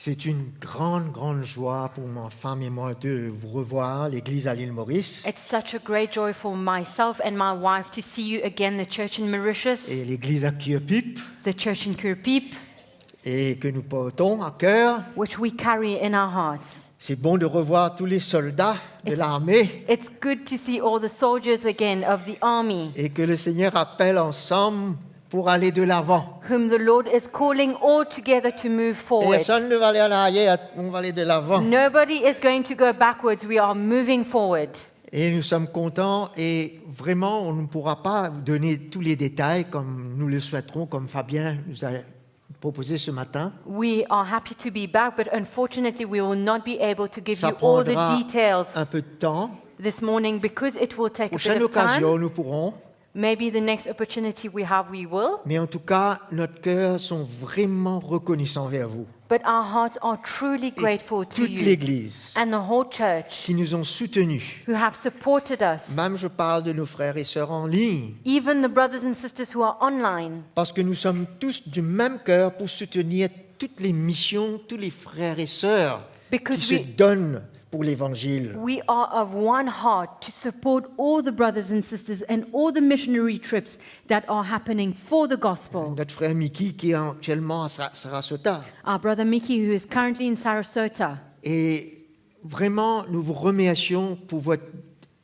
C'est une grande joie pour ma femme et moi de vous revoir, l'église à l'île Maurice It's such a great joy for myself and my wife to see you again, the church in Mauritius, et l'église à Kirpip, the church in Kirpip, et que nous portons à cœur. which we carry in our hearts. C'est bon de revoir tous les soldats de l'armée It's good to see all the soldiers again of the army, et que le Seigneur appelle ensemble pour aller de l'avant. whom the Lord is calling all together to move forward. Personne ne va aller en arrière, on va aller de l'avant. Nobody is going to go backwards. We are moving forward. Et nous sommes contents et vraiment, on ne pourra pas donner tous les détails comme nous le souhaiterons, comme Fabien nous a proposé ce matin. We are happy to be back, but unfortunately we will not be able to give Ça you all the prendra details un peu de temps. this morning because it will take a bit Prochaine of time. occasion, nous pourrons. Maybe the next opportunity we have, we will. Mais en tout cas, notre cœur sont vraiment reconnaissants vers vous. But our hearts are truly grateful to Toute you l'Église and the whole church qui nous ont soutenus. who have supported us, Même je parle de nos frères et sœurs en ligne. even the brothers and sisters who are online, Parce que nous sommes tous du même cœur pour soutenir toutes les missions, tous les frères et sœurs qui because se donnent pour l'Évangile. we are of one heart to support all the brothers and sisters and all the missionary trips that are happening for the gospel. Notre frère Mickey qui est actuellement à Sarasota. Our brother Mickey, who is currently in Sarasota. Et vraiment, nous vous remercions pour votre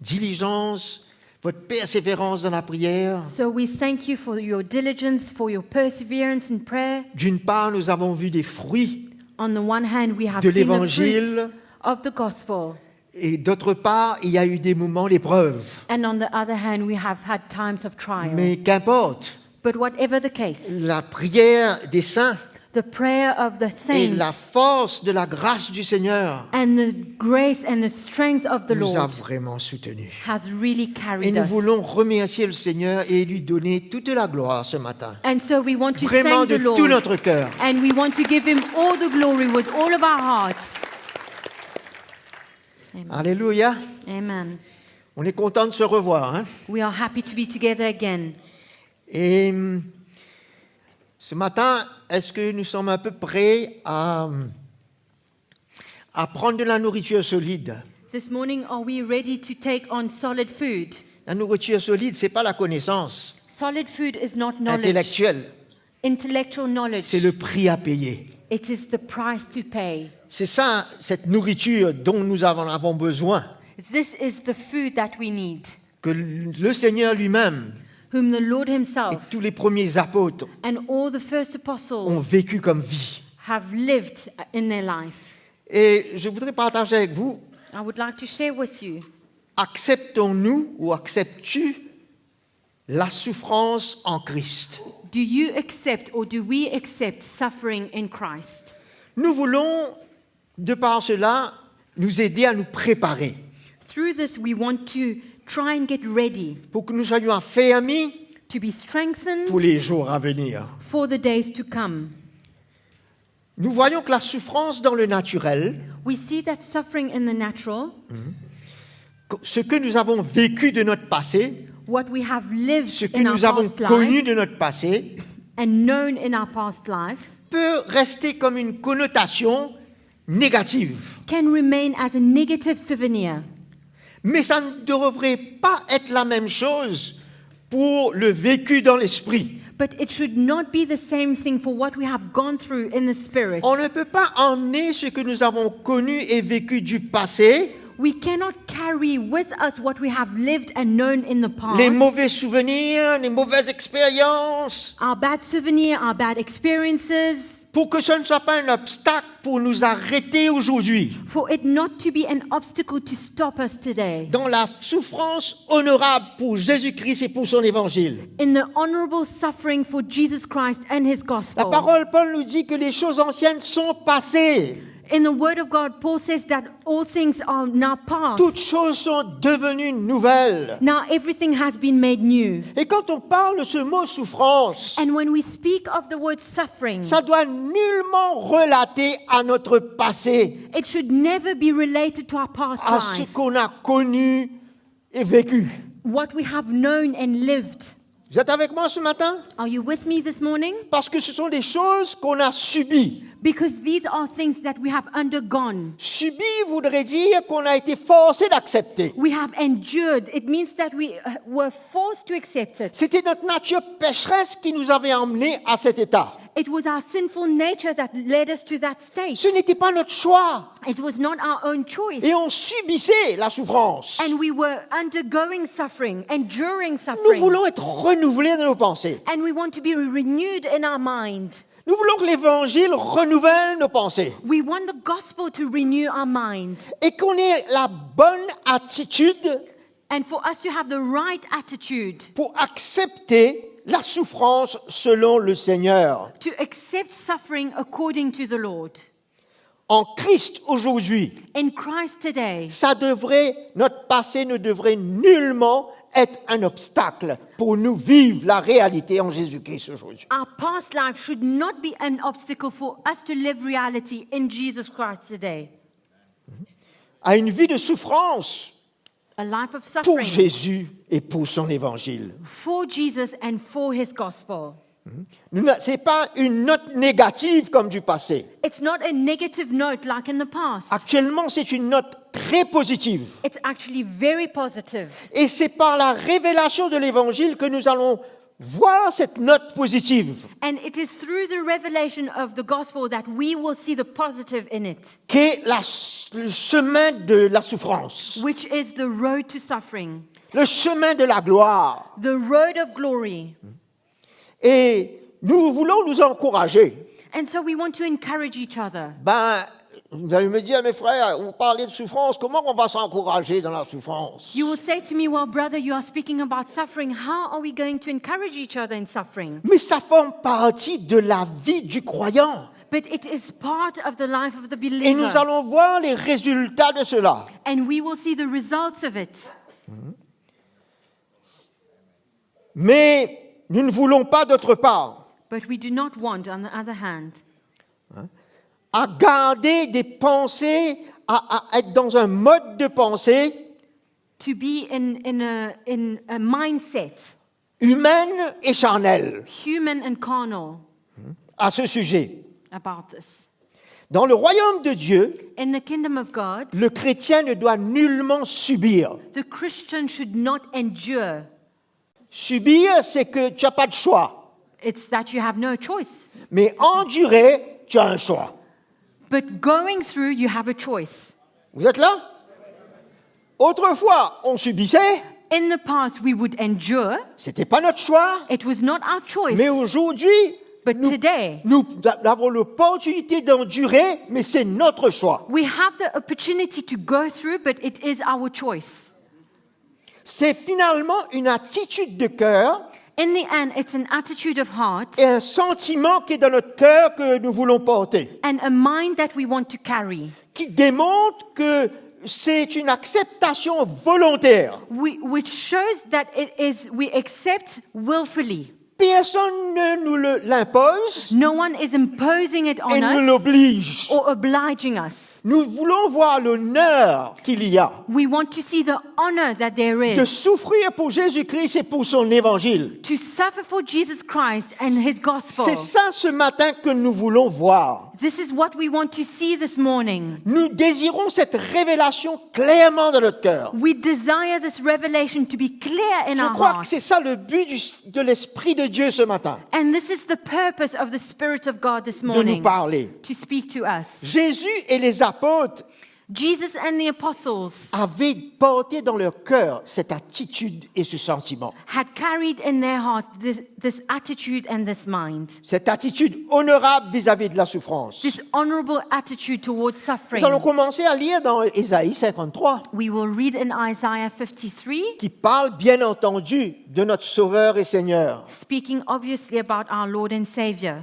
diligence, votre persévérance dans la prière. So we thank you for your diligence, for your perseverance in prayer. D'une part, nous avons vu des fruits, On the one hand, we have de seen the l'évangile. fruits of the gospel. Et d'autre part, il y a eu des moments d'épreuve. And on the other hand, we have had times of trial. Mais qu'importe, But whatever the case, la prière des saints the prayer of the et la saints force de la grâce du Seigneur and the grace and the strength of the nous a Lord vraiment soutenus. has really Et carried nous us. voulons remercier le Seigneur et lui donner toute la gloire ce matin. And so we want to Vraiment thank de the tout Lord. notre cœur. And we want to give him all the glory with all of our hearts. Alléluia. Amen. On est content de se revoir. Hein? We are happy to be together again. Et ce matin, est-ce que nous sommes à peu près à prendre de la nourriture solide? This morning, are we ready to take on solid food? La nourriture solide, ce n'est pas la connaissance Solid food is not knowledge, intellectuelle, intellectual knowledge. c'est le prix à payer. It is the price to pay. C'est ça, cette nourriture dont nous avons besoin, This is the food that we need, que le Seigneur lui-même whom the Lord et himself tous les premiers apôtres and all the first ont apostles vécu comme vie. have lived in their life. Et je voudrais partager avec vous, I would like to share with you, acceptons-nous ou acceptes-tu la souffrance en Christ? do you accept or do we accept suffering in Christ? Nous voulons, de par cela, nous aider à nous préparer Through this, we want to try and get ready pour que nous soyons affermis to be strengthened pour les jours à venir. for the days to come. Nous voyons que la souffrance dans le naturel, We see that suffering in the natural, ce que nous avons vécu de notre passé, what we have lived ce que in our nous avons past connu life de notre passé, and known in our past life, peut rester comme une connotation négative. can remain as a negative souvenir. Mais ça ne devrait pas être la même chose pour le vécu dans l'esprit. But it should not be the same thing for what we have gone through in the spirit. On ne peut pas emmener ce que nous avons connu et vécu du passé, We cannot carry with us what we have lived and known in the past. les mauvais souvenirs, les mauvaises expériences, Our bad souvenir, our bad experiences, pour que ce ne soit pas un obstacle pour nous arrêter aujourd'hui for it not to be an obstacle to stop us today. dans la souffrance honorable pour Jésus-Christ et pour son évangile. In the honorable suffering for Jesus Christ and his La gospel. parole, Paul nous dit que les choses anciennes sont passées. In the word of God, Paul says that all things are now past. Toutes choses sont devenues nouvelles. Now everything has been made new. Et quand on parle de ce mot souffrance, And when we speak of the word suffering, ça doit nullement relater à notre passé, it should never be related to our past à ce life, qu'on a connu et vécu. what we have known and lived. Vous êtes avec moi ce matin? Are you with me this morning? Parce que ce sont des choses qu'on a subies. Because these are things that we have undergone. Subir voudrait dire qu'on a été forcé d'accepter. We have endured. It means that we were forced to accept it. C'était notre nature pécheresse qui nous avait emmenés à cet état. It was our sinful nature that led us to that state. Ce n'était pas notre choix. It was not our own choice. Et on subissait la souffrance. And we were undergoing suffering, enduring Nous suffering. voulons être renouvelés dans nos pensées. And we want to be renewed in our mind. Nous voulons que l'Évangile renouvelle nos pensées. We want the gospel to renew our mind. Et qu'on ait la bonne attitude And for us to have the right attitude, pour accepter la souffrance selon le Seigneur. to accept suffering according to the Lord. En Christ aujourd'hui, In Christ today, notre passé ne devrait nullement être un obstacle pour nous vivre la réalité en Jésus-Christ aujourd'hui. our past life should not be an obstacle for us to live reality in Jesus Christ today. À une vie de souffrance A life of pour suffering Jésus et pour son Évangile. for Jesus and for his gospel. Ce n'est pas une note négative comme du passé. It's not a negative note like in the past. Actuellement, c'est une note très positive. It's actually very positive. Et c'est par la révélation de l'Évangile que nous allons voir cette note positive, And it is through the revelation of the gospel that we will see the positive in it, qu'est le chemin de la souffrance, which is the road to suffering, le chemin de la gloire. the road of glory. Et nous voulons nous encourager. And so we want to encourage each other. Vous allez me dire, mes frères, vous parlez de souffrance, comment on va s'encourager dans la souffrance? You will say to me, well, brother, you are speaking about suffering. How are we going to encourage each other in suffering? Mais ça forme partie de la vie du croyant. But it is part of the life of the Et nous believer. allons voir les résultats de cela. And we will see the results of it. Mais nous ne voulons pas, d'autre part, But we do not want, on the other hand, à garder des pensées, à être dans un mode de pensée to be in a mindset, humaine et charnelle human and carnal, à ce sujet. about this. Dans le royaume de Dieu, In the kingdom of God, le chrétien ne doit nullement subir. the Christian should not endure. Subir, c'est que tu n'as pas de choix. It's that you have no choice. Mais endurer, tu as un choix. But going through, you have a choice. Vous êtes là? Autrefois, on subissait, In the past, we would endure. c'était pas notre choix. It was not our choice. Mais aujourd'hui, But today, nous avons l'opportunité d'endurer, mais c'est notre choix. we have the opportunity to go through, but it is our choice. C'est finalement une attitude de cœur In the end, it's an attitude of heart et un sentiment qui est dans notre cœur que nous voulons porter, and a mind that we want to carry, qui démontre que c'est une acceptation volontaire. which shows that we accept willfully. Personne ne nous l'impose, No one is imposing it et on nous us l'oblige. or obliging us. Nous voulons voir l'honneur qu'il y a We want to see the honor that there de is souffrir pour Jésus-Christ et pour son évangile. to suffer for Jesus Christ and his gospel. C'est ça ce matin que nous voulons voir. This is what we want to see this morning. Nous désirons cette révélation clairement dans notre cœur. We desire this revelation to be clear in Je our crois que hearts. c'est ça le but de l'Esprit de Dieu ce matin, And this is the purpose of the Spirit of God this de nous morning, parler. to speak to us. Jésus et les apôtres Jesus and the apostles avaient porté dans leur cœur cette attitude et ce sentiment. had carried in their hearts this attitude and this mind, Cette attitude honorable vis-à-vis de la souffrance. this honorable attitude towards suffering. Nous allons commencer à lire dans Ésaïe 53, We will read in Isaiah 53, qui parle bien entendu de notre Sauveur et Seigneur. speaking obviously about our Lord and Savior.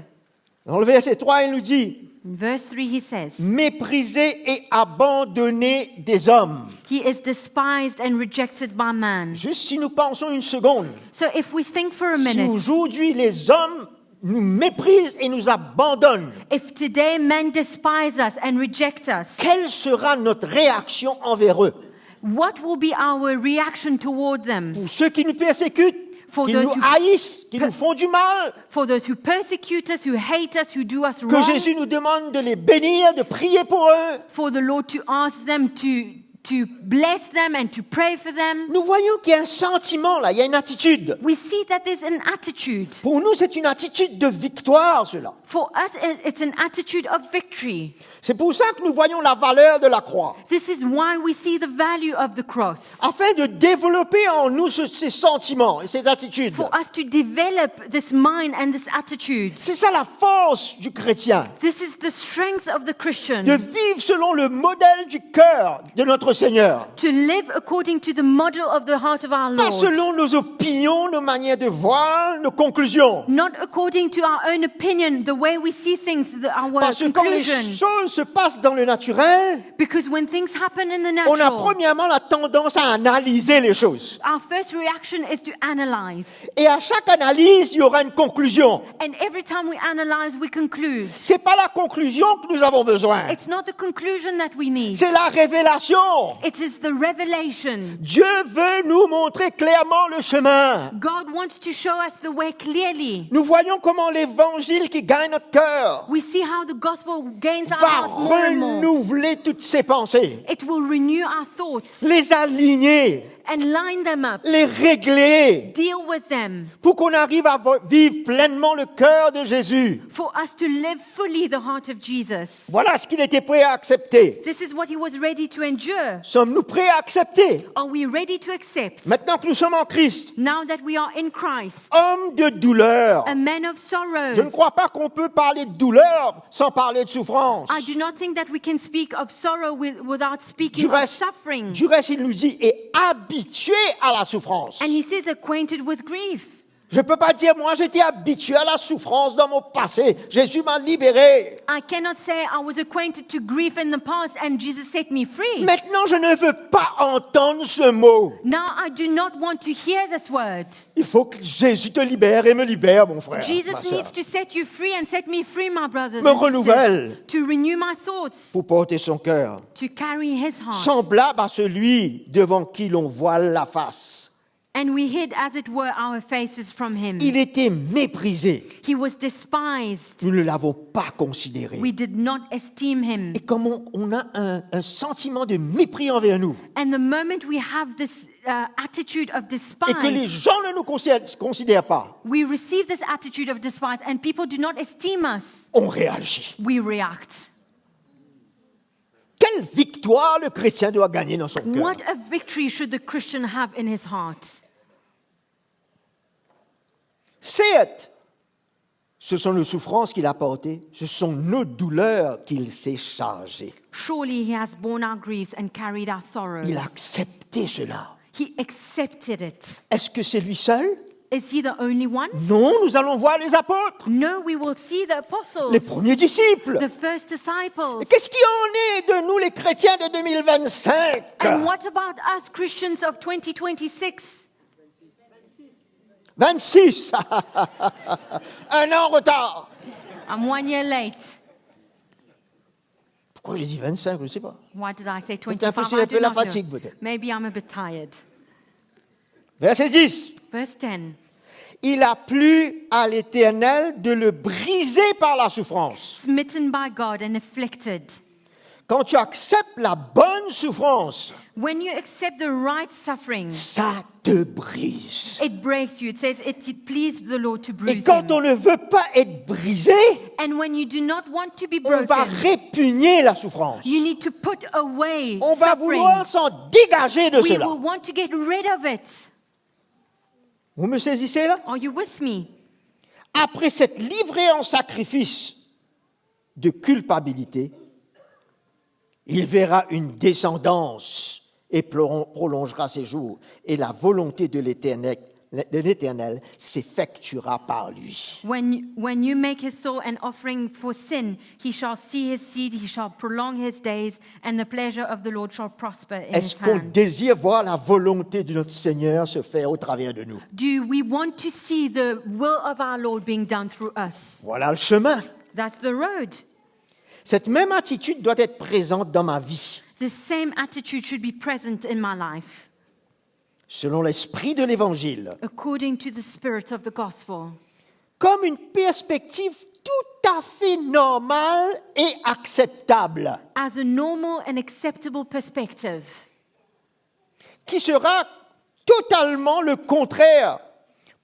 Dans le verset 3, il nous dit In verse 3 he says, « Méprisé et abandonné des hommes ». He is despised and rejected by man. Juste si nous pensons une seconde, So if we think for a si minute, aujourd'hui les hommes nous méprisent et nous abandonnent, if today men despise us and reject us, quelle sera notre réaction envers eux? what will be our reaction toward them? Pour ceux qui nous persécutent, For qui those nous who- haïssent, qui nous font du mal, For those who persecute us, who hate us, who do us que wrong, Jésus nous demande de les bénir, de prier pour eux. for the Lord to ask them to bless them and to pray for them. Nous voyons qu'il y a un sentiment là, il y a une attitude. We see that there's an attitude. Pour nous, c'est une attitude de victoire, cela. For us, it's an attitude of victory. C'est pour ça que nous voyons la valeur de la croix. This is why we see the value of the cross. Afin de développer en nous ces sentiments et ces attitudes. For us to develop this mind and this attitude. C'est ça la force du chrétien. This is the strength of the De Christian. vivre selon le modèle du cœur de notre Seigneur. To live according to the model of the heart of our Pas Lord. selon nos opinions, nos manières de voir, nos conclusions. Not according to our own opinion, the way we see things, our Parce que quand les conclusion. choses se passent dans le naturel, Because when things happen in the on a natural, premièrement la tendance à analyser les choses. our first reaction is to analyze. Et à chaque analyse, il y aura une conclusion. And every time we analyze, we conclude. C'est pas la conclusion que nous avons besoin. It's not the conclusion that we need. C'est la révélation. It is the revelation. Dieu veut nous montrer clairement le chemin. God wants to show us the way clearly. Nous voyons comment l'évangile qui gagne notre cœur We see how the gospel gains our va hearts more and more. renouveler toutes ses pensées, It will renew our thoughts les aligner, and line them up, les régler, deal with them, pour qu'on arrive à vivre pleinement le cœur de Jésus. for us to live fully the heart of Jesus. Voilà ce qu'il était prêt à accepter. This is what he was ready to endure. Sommes-nous prêts à accepter? Are we ready to accept? Maintenant que nous sommes en Christ, Now that we are in Christ, homme de douleur. a man of sorrows. Je ne crois pas qu'on peut parler de douleur sans parler de souffrance. I do not think that we can speak of sorrow without speaking Du of reste, suffering. il nous dit, est habitué à la souffrance. And he says acquainted with grief. Je ne peux pas dire, moi j'étais habitué à la souffrance dans mon passé. Jésus m'a libéré. I cannot say I was acquainted to grief in the past and Jesus set me free. Maintenant, je ne veux pas entendre ce mot. Now I do not want to hear this word. Il faut que Jésus te libère et me libère, mon frère. ma Jesus sœur, needs to set you free and set me free, my brothers Me and renouvelle. sisters, to renew my thoughts, pour porter son cœur, to carry his heart. semblable à celui devant qui l'on voile la face. And we hid, as it were, our faces from him. Il était méprisé. He was despised. Nous ne l'avons pas considéré. We did not esteem him. Et comme on a un sentiment de mépris envers nous, And the moment we have this attitude of et que les despise, gens ne nous considèrent pas, we receive this attitude of despise and people do not esteem us, on réagit. we react. Quelle victoire le chrétien doit gagner dans son cœur. What a victory should the Christian have in his heart. Certes, ce sont nos souffrances qu'il a portées, ce sont nos douleurs qu'il s'est chargé. Surely he has borne our griefs and carried our sorrows. Il a accepté cela. He accepted it. Est-ce que c'est lui seul? Is he the only one? Non, nous allons voir les apôtres, No, we will see the apostles, les premiers disciples. the first disciples. Qu'est-ce qui en est de nous, les chrétiens de 2025? And what about us Christians of 2026? 26. Un an en retard. I'm 1 year late. Pourquoi j'ai dit 25? Je ne sais pas. Why did I say Peut-être 25? c'est I un do peu la not know. fatigue, peut-être. Maybe I'm a bit tired. Verset 10. Verse 10. Il a plu à l'Éternel de le briser par la souffrance. Smitten by God and afflicted. Quand tu acceptes la bonne souffrance, When you accept the right suffering, ça te brise. it breaks you. It says it pleased the Lord to Et bruise quand him. on ne veut pas être brisé, And when you do not want to be on va broken, répugner la souffrance. you need to put away On va suffering. vouloir s'en dégager de We cela. will want to get rid of it. Vous me saisissez là? Are you with me? Après s'être livré en sacrifice de culpabilité, il verra une descendance et prolongera ses jours. Et la volonté de l'Éternel s'effectuera par lui. When you make his soul an offering for sin, he shall see his seed, he shall prolong his days, and the pleasure of the Lord shall prosper in his Est-ce qu'on hand. désire voir la volonté de notre Seigneur se faire au travers de nous? Do we want to see the will of our Lord being done through us? Voilà le chemin. That's the road. Cette même attitude doit être présente dans ma vie. The same attitude should be present in my life. selon l'esprit de l'Évangile, according to the spirit of the gospel, comme une perspective tout à fait normale et acceptable, as a normal and acceptable perspective, qui sera totalement le contraire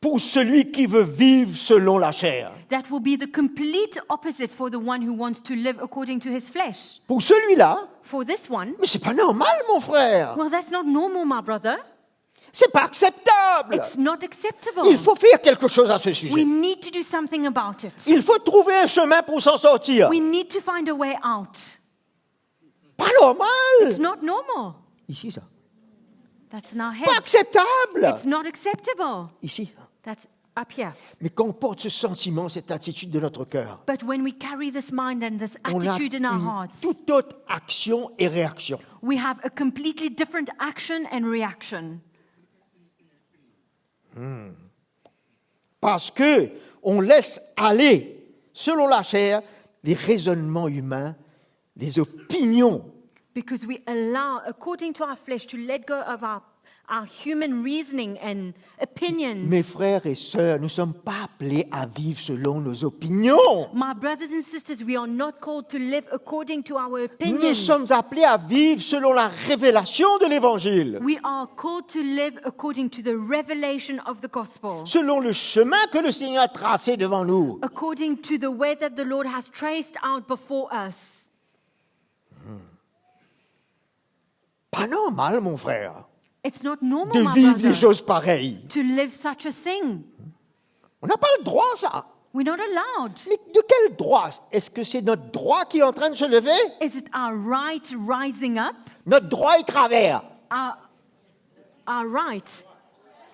pour celui qui veut vivre selon la chair. that will be the complete opposite for the one who wants to live according to his flesh. Pour celui-là, For this one, mais c'est pas normal, mon frère. well, that's not normal, my brother. C'est pas acceptable. It's not acceptable. Il faut faire quelque chose à ce We sujet. need to do something about it. Il faut trouver un chemin pour s'en sortir. We need to find a way out. Pas normal. It's not normal. Ici, ça. That's in our Pas head. acceptable. It's not acceptable. Ici. That's up here. Mais quand on porte ce sentiment, cette attitude de notre cœur, But when we carry this mind and this on a attitude in our une hearts, toute autre action et réaction. we have a completely different action and reaction. Parce que on laisse aller, selon la chair, les raisonnements humains, les opinions. Because we allow, according to our flesh, to let go of our human reasoning and opinions. Mes frères et sœurs, nous ne sommes pas appelés à vivre selon nos opinions. My brothers and sisters, we are not called to live according to our Nous opinions. sommes appelés à vivre selon la révélation de l'Évangile, We are called to live according to the revelation of the gospel, selon le chemin que le Seigneur a tracé devant nous. according to the way that the Lord has traced out before us. Pas normal, mon frère, It's not normal, de my vivre des brother, choses pareilles. to live such a thing. On n'a pas le droit, ça. We're not allowed. Mais de quel droit? Est-ce que c'est notre droit qui est en train de se lever? Is it our right rising up? Notre droit est travers. Our right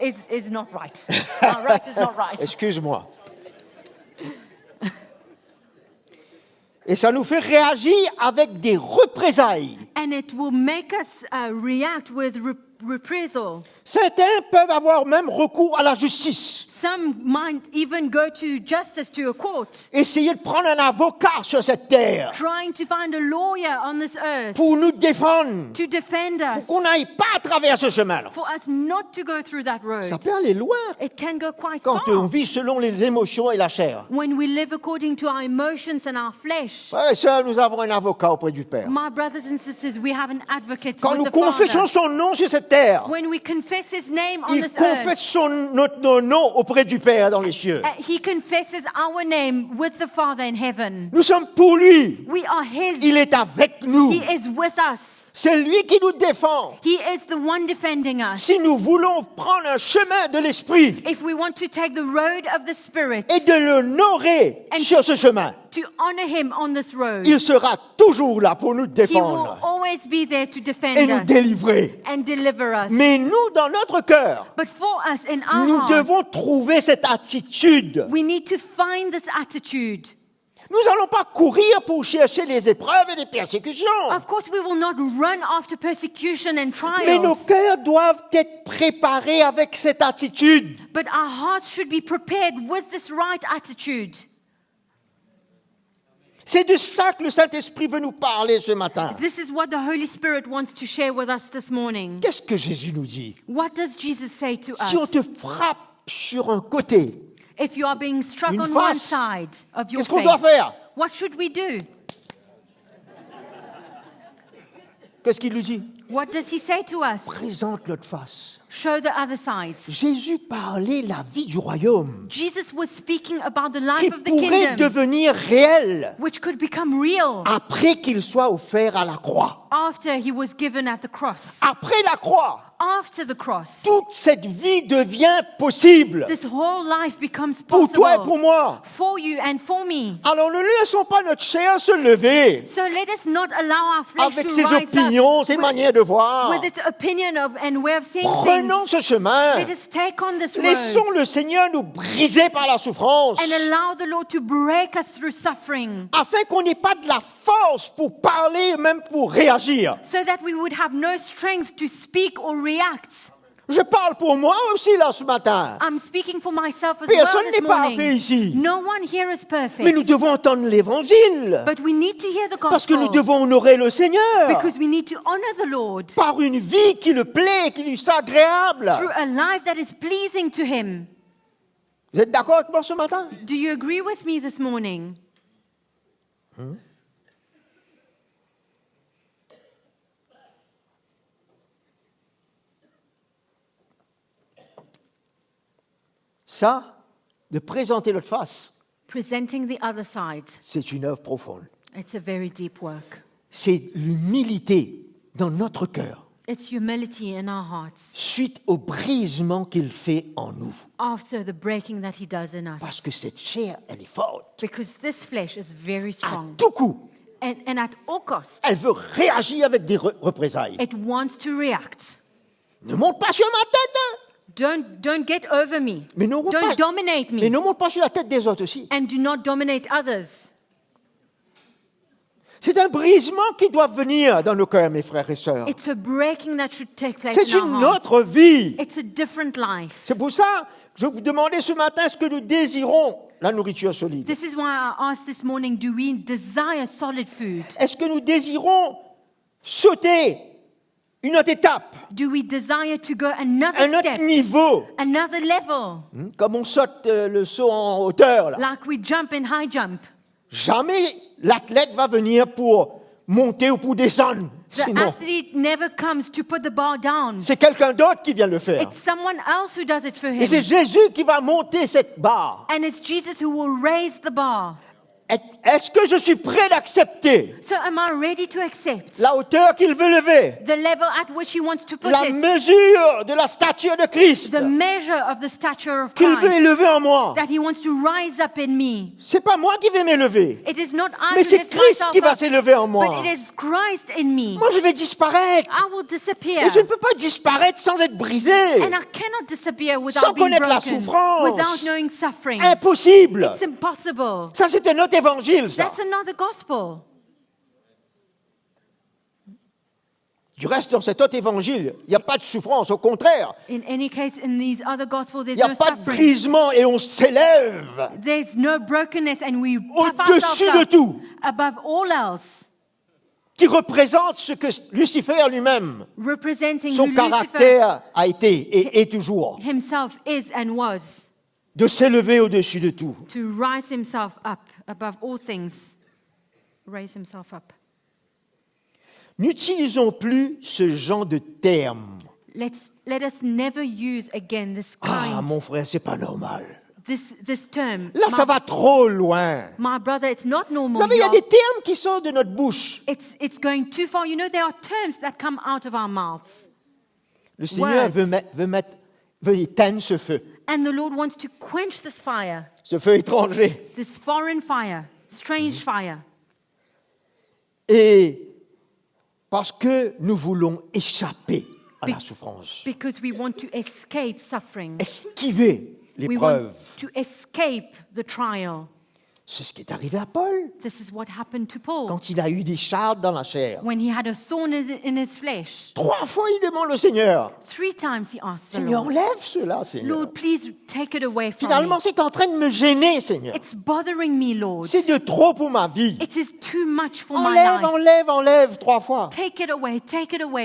is not right. Our right is not right. Excuse-moi. Et ça nous fait réagir avec des représailles. And it will make us react with reprisal. Certains peuvent avoir même recours à la justice. Some might even go to justice, to a court, Essayer de prendre un avocat sur cette terre trying to find a lawyer on this earth pour nous défendre, to defend pour us, qu'on n'aille pas à travers ce chemin-là. for us not to go through that road. Ça peut aller loin It can go quite quand on far vit selon les émotions et la chair. when we live according to our emotions and our flesh. Frères et sœurs, nous avons un avocat auprès du Père. My brothers and sisters, we have an advocate Quand with nous the confessons Father. son nom sur cette terre, When we confess His name on il this confesse earth, notre nom auprès du Père dans les cieux. He confesses our name with the Father in heaven. Nous sommes pour lui. We are His. Il est avec nous. He is with us. C'est lui qui nous défend. He is the one defending us. Si nous voulons prendre un chemin de l'esprit If we want to take the road of the Spirit, et de l'honorer And- sur ce chemin, to honor Him on this road, il sera toujours là pour nous He will défendre always be there to et defend nous us délivrer. and deliver us. Mais nous, dans notre cœur, But for us, in our nous heart, devons trouver cette attitude. we need to find this attitude. Nous n'allons pas courir pour chercher les épreuves et les persécutions. Of course, we will not run after persecution and Mais nos trials, cœurs doivent être préparés avec cette attitude. but our hearts should be prepared with this right attitude. C'est de ça que le Saint-Esprit veut nous parler ce matin. This is what the Holy Spirit wants to share with us this morning. Qu'est-ce que Jésus nous dit? What does Jesus say to Si on us? te frappe sur un côté, If you are being struck Une on one face. side of your qu'est-ce qu'on doit face, faire? what should we do? Qu'est-ce qu'il nous dit? What does he say to us? Présente l'autre face. Show the other side. Jésus parlait la vie du royaume Jesus was speaking about the qui life of the pourrait kingdom, devenir réel which could become real après qu'il soit offert à la croix. after he was given at the cross. Après la croix, After the cross, toute cette vie devient possible this whole life becomes pour toi et pour possible moi. for you and for me. Alors ne laissons pas notre chair se lever So let us not allow our flesh avec to ses rise opinions, up ses manières de voir. with its opinion of and way of seeing Prenons things. ce chemin. Let us take on this Laissons road le Seigneur nous briser par la souffrance and allow the Lord to break us through suffering, afin qu'on n'ait pas de la force pour parler, même pour réagir. so that we would have no strength to speak or react. Je parle pour moi aussi là ce matin. I'm speaking for myself as Personne well this n'est parfait morning. ici. No one here is perfect. Mais nous devons entendre l'évangile. But we need to hear the Parce que nous gospel. devons honorer le Seigneur. Because we need to honor the Lord Par une vie qui le plaît, qui lui soit agréable. through a life that is pleasing to Him. Vous êtes d'accord avec moi ce matin? Do you agree with me this morning? Ça, de présenter notre face, Presenting the other side. c'est une œuvre profonde. It's a very deep work. C'est l'humilité dans notre cœur, It's humility in our hearts suite au brisement qu'il fait en nous. after the breaking that He does in Parce us. que cette chair, elle est forte. Because this flesh is very À strong. tout coup, And at all costs, elle veut réagir avec des représailles. it wants to react. Ne monte pas sur ma tête, hein. Don't get over me. Mais ne monte Don't pas, dominate mais me. ne monte pas sur la tête des autres aussi. And do not dominate others. C'est un brisement qui doit venir dans nos cœurs, mes frères et sœurs. It's a breaking that should take place C'est in our une hearts. autre vie. It's a different life. C'est pour ça que je vous demandais ce matin, est-ce que nous désirons la nourriture solide? This is why I asked this morning, do we desire solid food? Est-ce que nous désirons sauter une autre étape, Do we desire to go un another autre step, niveau? another level, Comme on saute le saut en hauteur, là. like we jump in high jump? Jamais l'athlète va venir pour monter ou pour descendre. The Sinon, athlete never comes to put the bar down. c'est quelqu'un d'autre qui vient le faire. It's someone else who does it for Et c'est him. Jésus qui va monter cette barre. And it's Jesus who will raise the bar. Est-ce que je suis prêt d'accepter So am I ready to accept la hauteur qu'il veut lever, the level at which He wants to put la it? mesure de la stature de Christ The measure of the stature of qu'il veut Christ élever en moi? that He wants to rise up in me. C'est pas moi qui vais m'élever, It is not I mais who c'est lifts Christ myself qui va up, s'élever en moi. but it is Christ in me. Moi, je vais disparaître. I will disappear. Et je ne peux pas disparaître sans être brisé. And I cannot disappear Sans without being connaître la broken, souffrance. without knowing suffering. Impossible. It's impossible. Ça, c'est un autre évangile, ça. That's another gospel. Du reste, dans cet autre évangile, il n'y a pas de souffrance. Au contraire, In any case, in these other gospels, il there's n'y a no pas de suffering. brisement et on s'élève There's no brokenness, and we puff au-dessus ourselves de up tout, above all else, qui représente ce que Lucifer lui-même, representing son who Lucifer caractère a été et est toujours, himself is and was, de s'élever au-dessus de tout. to rise himself up above all things. Raise himself up. N'utilisons plus ce genre de terme. Let us never use again this Ah, kind, mon frère, c'est pas normal. this term. Là, ça va trop loin. My brother, it's not Vous normal. savez, il y a y'all. des termes qui sortent de notre bouche. It's going too far. You know, there are terms that come out of our mouths. Le Seigneur Words. veut éteindre ce feu, And the Lord wants to quench this fire, ce feu étranger. this foreign fire, strange fire. Et parce que nous voulons échapper à la souffrance, Because we want to escape suffering. esquiver We l'épreuve. want to escape the trial. C'est ce qui est arrivé à Paul This is what happened to Paul quand il a eu des chardes dans la chair. when he had a thorn in his flesh. 3 fois, il demande au Seigneur, 3 times he asked the Seigneur, Lord, enlève cela, Seigneur. Lord, please take it away from Finalement, me. c'est en train de me gêner, Seigneur. It's bothering me, Lord. C'est de trop pour ma vie. It is too much for my Enlève, life. enlève, enlève 3 fois. Take it away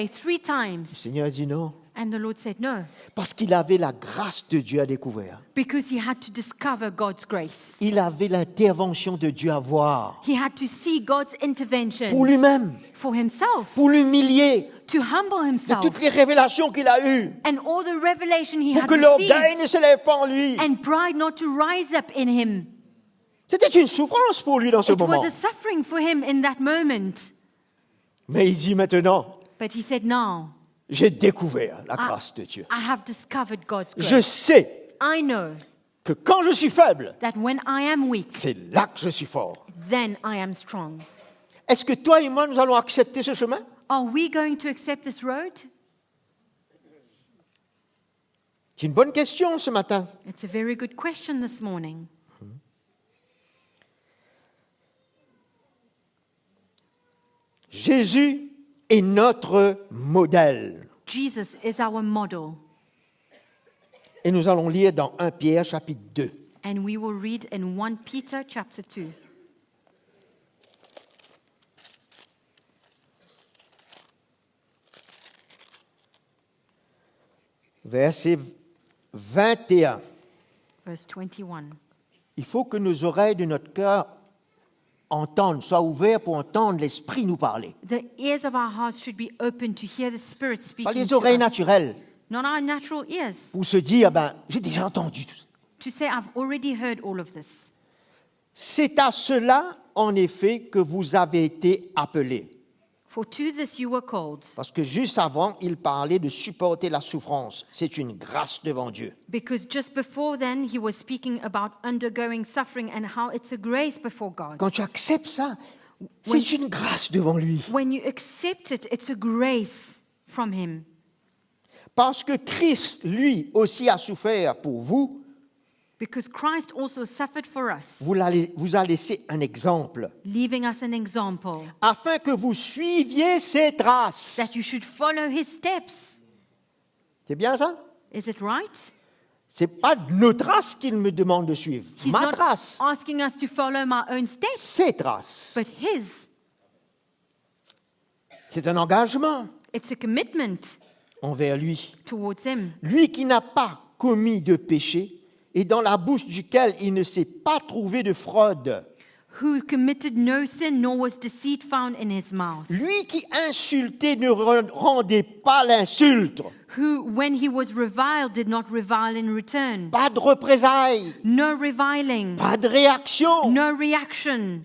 3 Le times. Seigneur a dit non, And the Lord said no, parce qu'il avait la grâce de Dieu à découvert. because he had to discover God's grace. Il avait l'intervention de Dieu à voir He had to see God's pour intervention lui-même, for himself, pour l'humilier to humble de himself, toutes les révélations qu'il a eues, and all the revelation he pour had que l'orgueil received, ne s'élève pas en lui. and pride not to rise up in him. C'était une souffrance pour lui dans ce It moment. was a suffering for him in that moment. Mais il dit maintenant, But he said, no, j'ai découvert la I, grâce de Dieu. I have discovered God's Je grace. sais I know que quand je suis faible, that when I am weak, c'est là que je suis fort. then I am strong. Est-ce que toi et moi, nous allons accepter ce chemin? Are we going to accept this road? C'est une bonne question ce matin. It's a very good question this morning. Jésus est notre modèle. Jesus is our model. Et nous allons lire dans 1 Pierre chapitre 2. And we will read in 1 Peter chapter 2. Verset 21. Verse 21. Il faut que nos oreilles de notre cœur entendent, soient ouvertes pour entendre l'Esprit nous parler. The ears of our hearts should be open to hear the Spirit Pas speaking les to oreilles us. naturelles, Not our natural ears. pour se dire, j'ai déjà entendu tout ça. To say, I've already heard all of this. C'est à cela, en effet, que vous avez été appelés. For to this you were called, Parce que juste avant, il parlait de supporter la souffrance. C'est une grâce devant Dieu. because just before then he was speaking about undergoing suffering and how it's a grace before God. Quand tu acceptes ça, c'est une grâce devant lui. When you accept it, it's a grace from him. Parce que Christ, lui aussi, a souffert pour vous, Because Christ also suffered for us, vous a laissé un exemple, leaving us an example afin que vous suiviez ses traces. that you should follow his steps. C'est bien ça? Is it right? C'est pas nos traces qu'il me demande de suivre. He's Ma not trace, asking us to follow my own steps, ses traces. but his. C'est un engagement It's a commitment envers lui. towards him. Lui qui n'a pas commis de péché et dans la bouche duquel il ne s'est pas trouvé de fraude. Who committed no sin, nor was deceit found in his mouth. Lui qui insulté ne rendait pas l'insulte. Who, when he was reviled, did not revile in return. Pas de représailles, No reviling, pas de réaction. no reaction.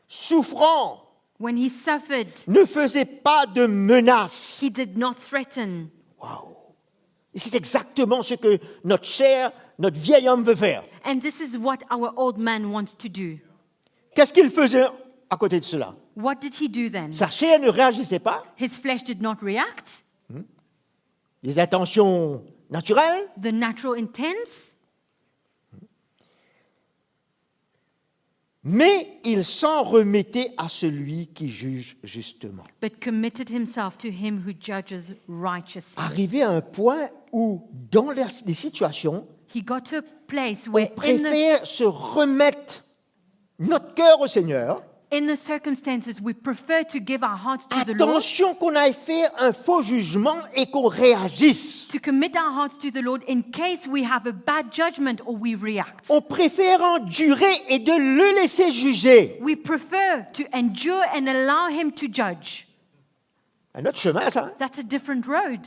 Souffrant, When he suffered, ne faisait pas de menaces. he did not threaten. Waouh! Et c'est exactement ce que notre chair, notre vieil homme veut faire. And this is what our old man wants to do. Qu'est-ce qu'il faisait à côté de cela? What did he do then? Sa chair ne réagissait pas. His flesh did not react. Les intentions naturelles. The natural intents. Mais il s'en remettait à celui qui juge justement. But committed himself to him who judges righteously. Arrivé à un point où, dans les situations, He got to a place on where préfère se remettre notre cœur au Seigneur. in the circumstances we prefer to give our hearts to the Lord, Attention qu'on aille faire un faux jugement et qu'on réagisse. to commit our hearts to the Lord in case we have a bad judgment or we react. On préfère endurer et de le laisser juger. We prefer to endure and allow him to judge. Un autre chemin, ça. That's a different road.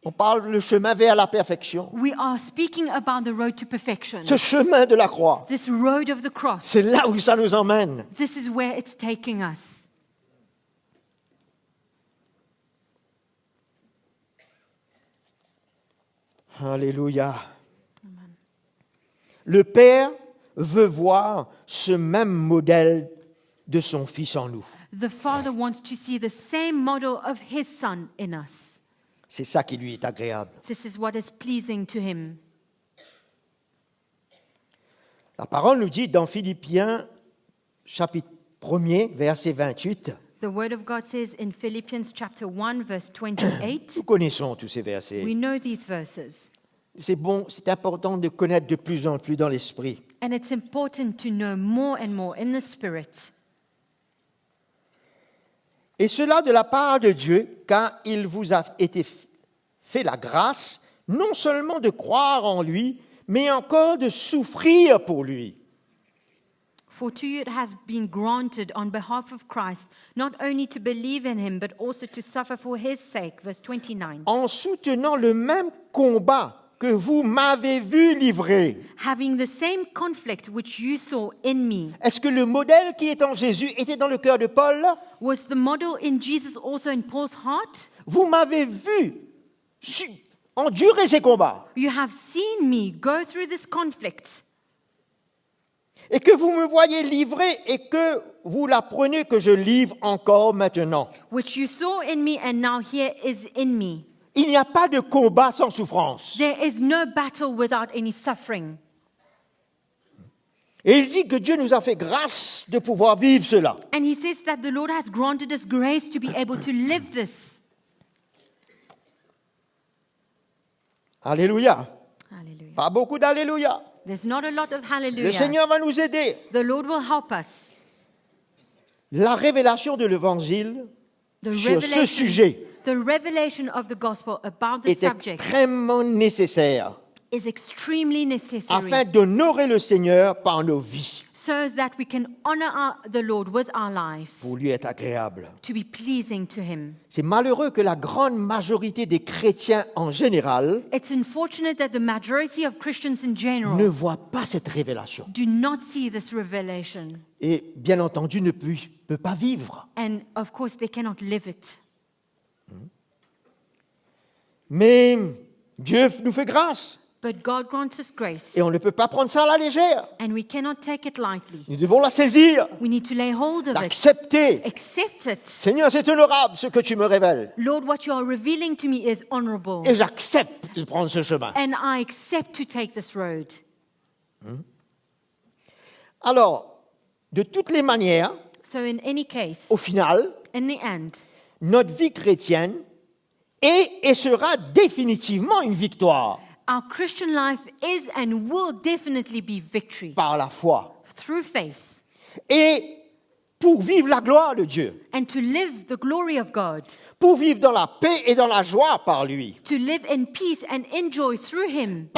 On parle le chemin vers la perfection. We are speaking about the road to perfection. Ce chemin de la croix, This road of the cross. c'est là où ça nous emmène. This is where it's taking us. Alléluia. Le Père veut voir ce même modèle de son Fils en nous. The Father wants to see the same model of his Son in us. C'est ça qui lui est agréable. This is what is pleasing to him. La parole nous dit dans Philippiens, chapitre 1er, verset 28. The Word of God says in Philippians chapter 1, verse 28, Nous connaissons tous ces versets. we know these verses. C'est bon, c'est important de connaître de plus en plus dans l'esprit. And it's important to know more and more in the Spirit. Et cela de la part de Dieu, car il vous a été fait la grâce, non seulement de croire en lui, mais encore de souffrir pour lui. For to you it has been granted on behalf of Christ, not only to believe in him, but also to suffer for his sake. Verse 29. En soutenant le même combat que vous m'avez vu livrer. Having the same conflict which you saw in me. Est-ce que le modèle qui est en Jésus était dans le cœur de Paul? Was the model in Jesus also in Paul's heart? Vous m'avez vu endurer ces combats. You have seen me go through this conflict. Et que vous me voyez livrer et que vous l'apprenez que je livre encore maintenant. Which you saw in me and now here is in me. Il n'y a pas de combat sans souffrance. There is no battle without any suffering. Et il dit que Dieu nous a fait grâce de pouvoir vivre cela. And he says that the Lord has granted us grace to be able to live this. Alléluia. Hallelujah. Pas beaucoup d'alléluia. There's not a lot of Le hallelujah. Seigneur va nous aider. The Lord will help us. La révélation de l'Évangile The sur ce sujet revelation of the gospel about the est subject extrêmement nécessaire is extremely necessary afin d'honorer le Seigneur par nos vies, so that we can honor the Lord with our lives, pour lui être agréable. to be pleasing to Him. C'est malheureux que la grande majorité des chrétiens en général It's unfortunate that the majority of Christians in ne general voient pas cette révélation. do not see this revelation. Et bien entendu ne peut pas vivre. And of course, they cannot live it. Mais Dieu nous fait grâce But God grants us grace, et on ne peut pas prendre ça à la légère. and we cannot take it lightly. Nous devons la saisir, We need to lay hold of it, l'accepter. accept it. Seigneur, c'est honorable ce que tu me révèles. Lord, what you are revealing to me is honorable, Et j'accepte de prendre ce chemin. and I accept to take this road. Alors, de toutes les manières, So in any case, au final, in the end, notre vie chrétienne est et sera définitivement une victoire our Christian life is and will definitely be victory par la foi. through faith, Et pour vivre la gloire de Dieu, and to live the glory of God, pour vivre dans la paix et dans la joie par lui, to live in peace and enjoy through Him,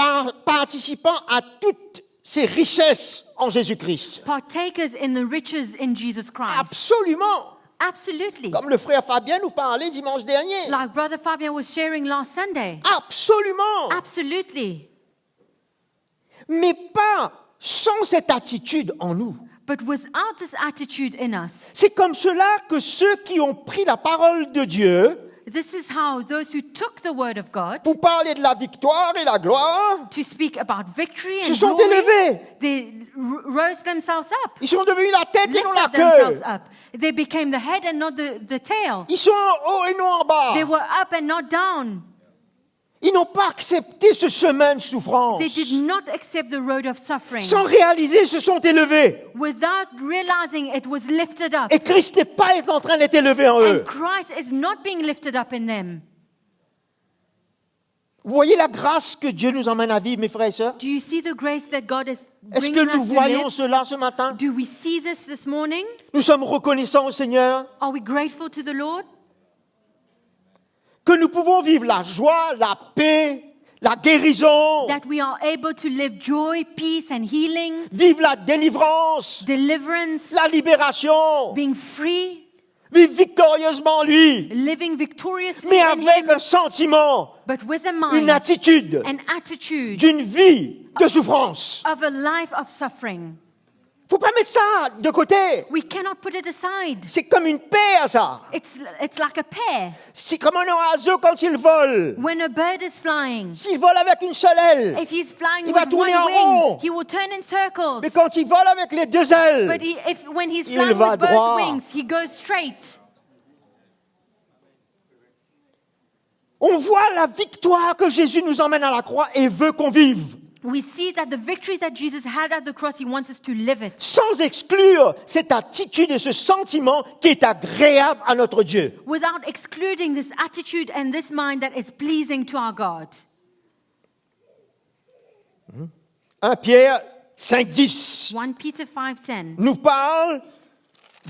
participant à toutes ses richesses en Jésus-Christ. partakers in the riches in Jesus Christ. Absolument. Absolutely. Comme le frère Fabien nous parlait dimanche dernier. Like Brother Fabian was sharing last Sunday. Absolument. Absolutely. Mais pas sans cette attitude en nous. But without this attitude in us, C'est comme cela que ceux qui ont pris la parole de Dieu this is how those who took the word of God pour parler de la victoire et la gloire to speak about victory se and sont glory, élevés. they rose themselves up, Ils sont devenus la tête et non la lifted themselves queue. up. They became the head and not the tail. Ils sont en haut et non en bas. They were up and not down. Ils n'ont pas accepté ce chemin de souffrance. They did not accept the road of suffering. Sans réaliser, ils se sont élevés. Without realizing it was lifted up. Et Christ n'est pas en train d'être élevé en eux. And Christ is not being lifted up in them. Vous voyez la grâce que Dieu nous emmène à vivre, mes frères et sœurs? Do you see the grace that God is Est-ce bringing que nous us to voyons live? cela ce matin? Do we see this morning? Nous sommes reconnaissants au Seigneur Are we grateful to the Lord? que nous pouvons vivre la joie, la paix, la guérison, That we are able to live joy, peace, and healing, vivre la délivrance, deliverance, la libération, being free, vivre victorieusement en lui, living victoriously mais in avec Him, un sentiment, but with a une mind, attitude an attitude d'une vie de souffrance. of a life of suffering. Faut pas mettre ça de côté. We cannot put it aside. C'est comme une paire, ça. It's like a pear. C'est comme un oiseau quand il vole. When a bird is flying, S'il vole avec une seule aile, if he's flying Il va with tourner one en wing, rond. he will turn in circles. mais quand il vole avec les deux ailes, But when he's Il flying va with both droit. wings, he goes straight. on voit la victoire que Jésus nous emmène à la croix et veut qu'on vive. We see that the victory that Jesus had at the cross, He wants us to live it. Sans exclure cette attitude et ce sentiment qui est agréable à notre Dieu. Without excluding this attitude and this mind that is pleasing to our God. 1 Pierre 5,10 1 Peter 5:10 nous parle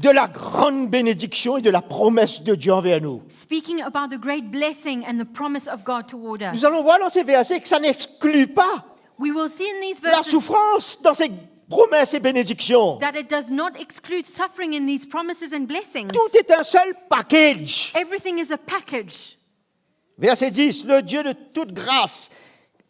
de la grande bénédiction et de la promesse de Dieu envers nous. speaking about the great blessing and the promise of God toward us. Nous allons voir dans ces versets que ça n'exclut pas We will see in these la verses souffrance dans ces promesses et bénédictions. that it does not exclude suffering in these promises and blessings. Tout est un seul package. Everything is a package. Verset 10, le Dieu de toute grâce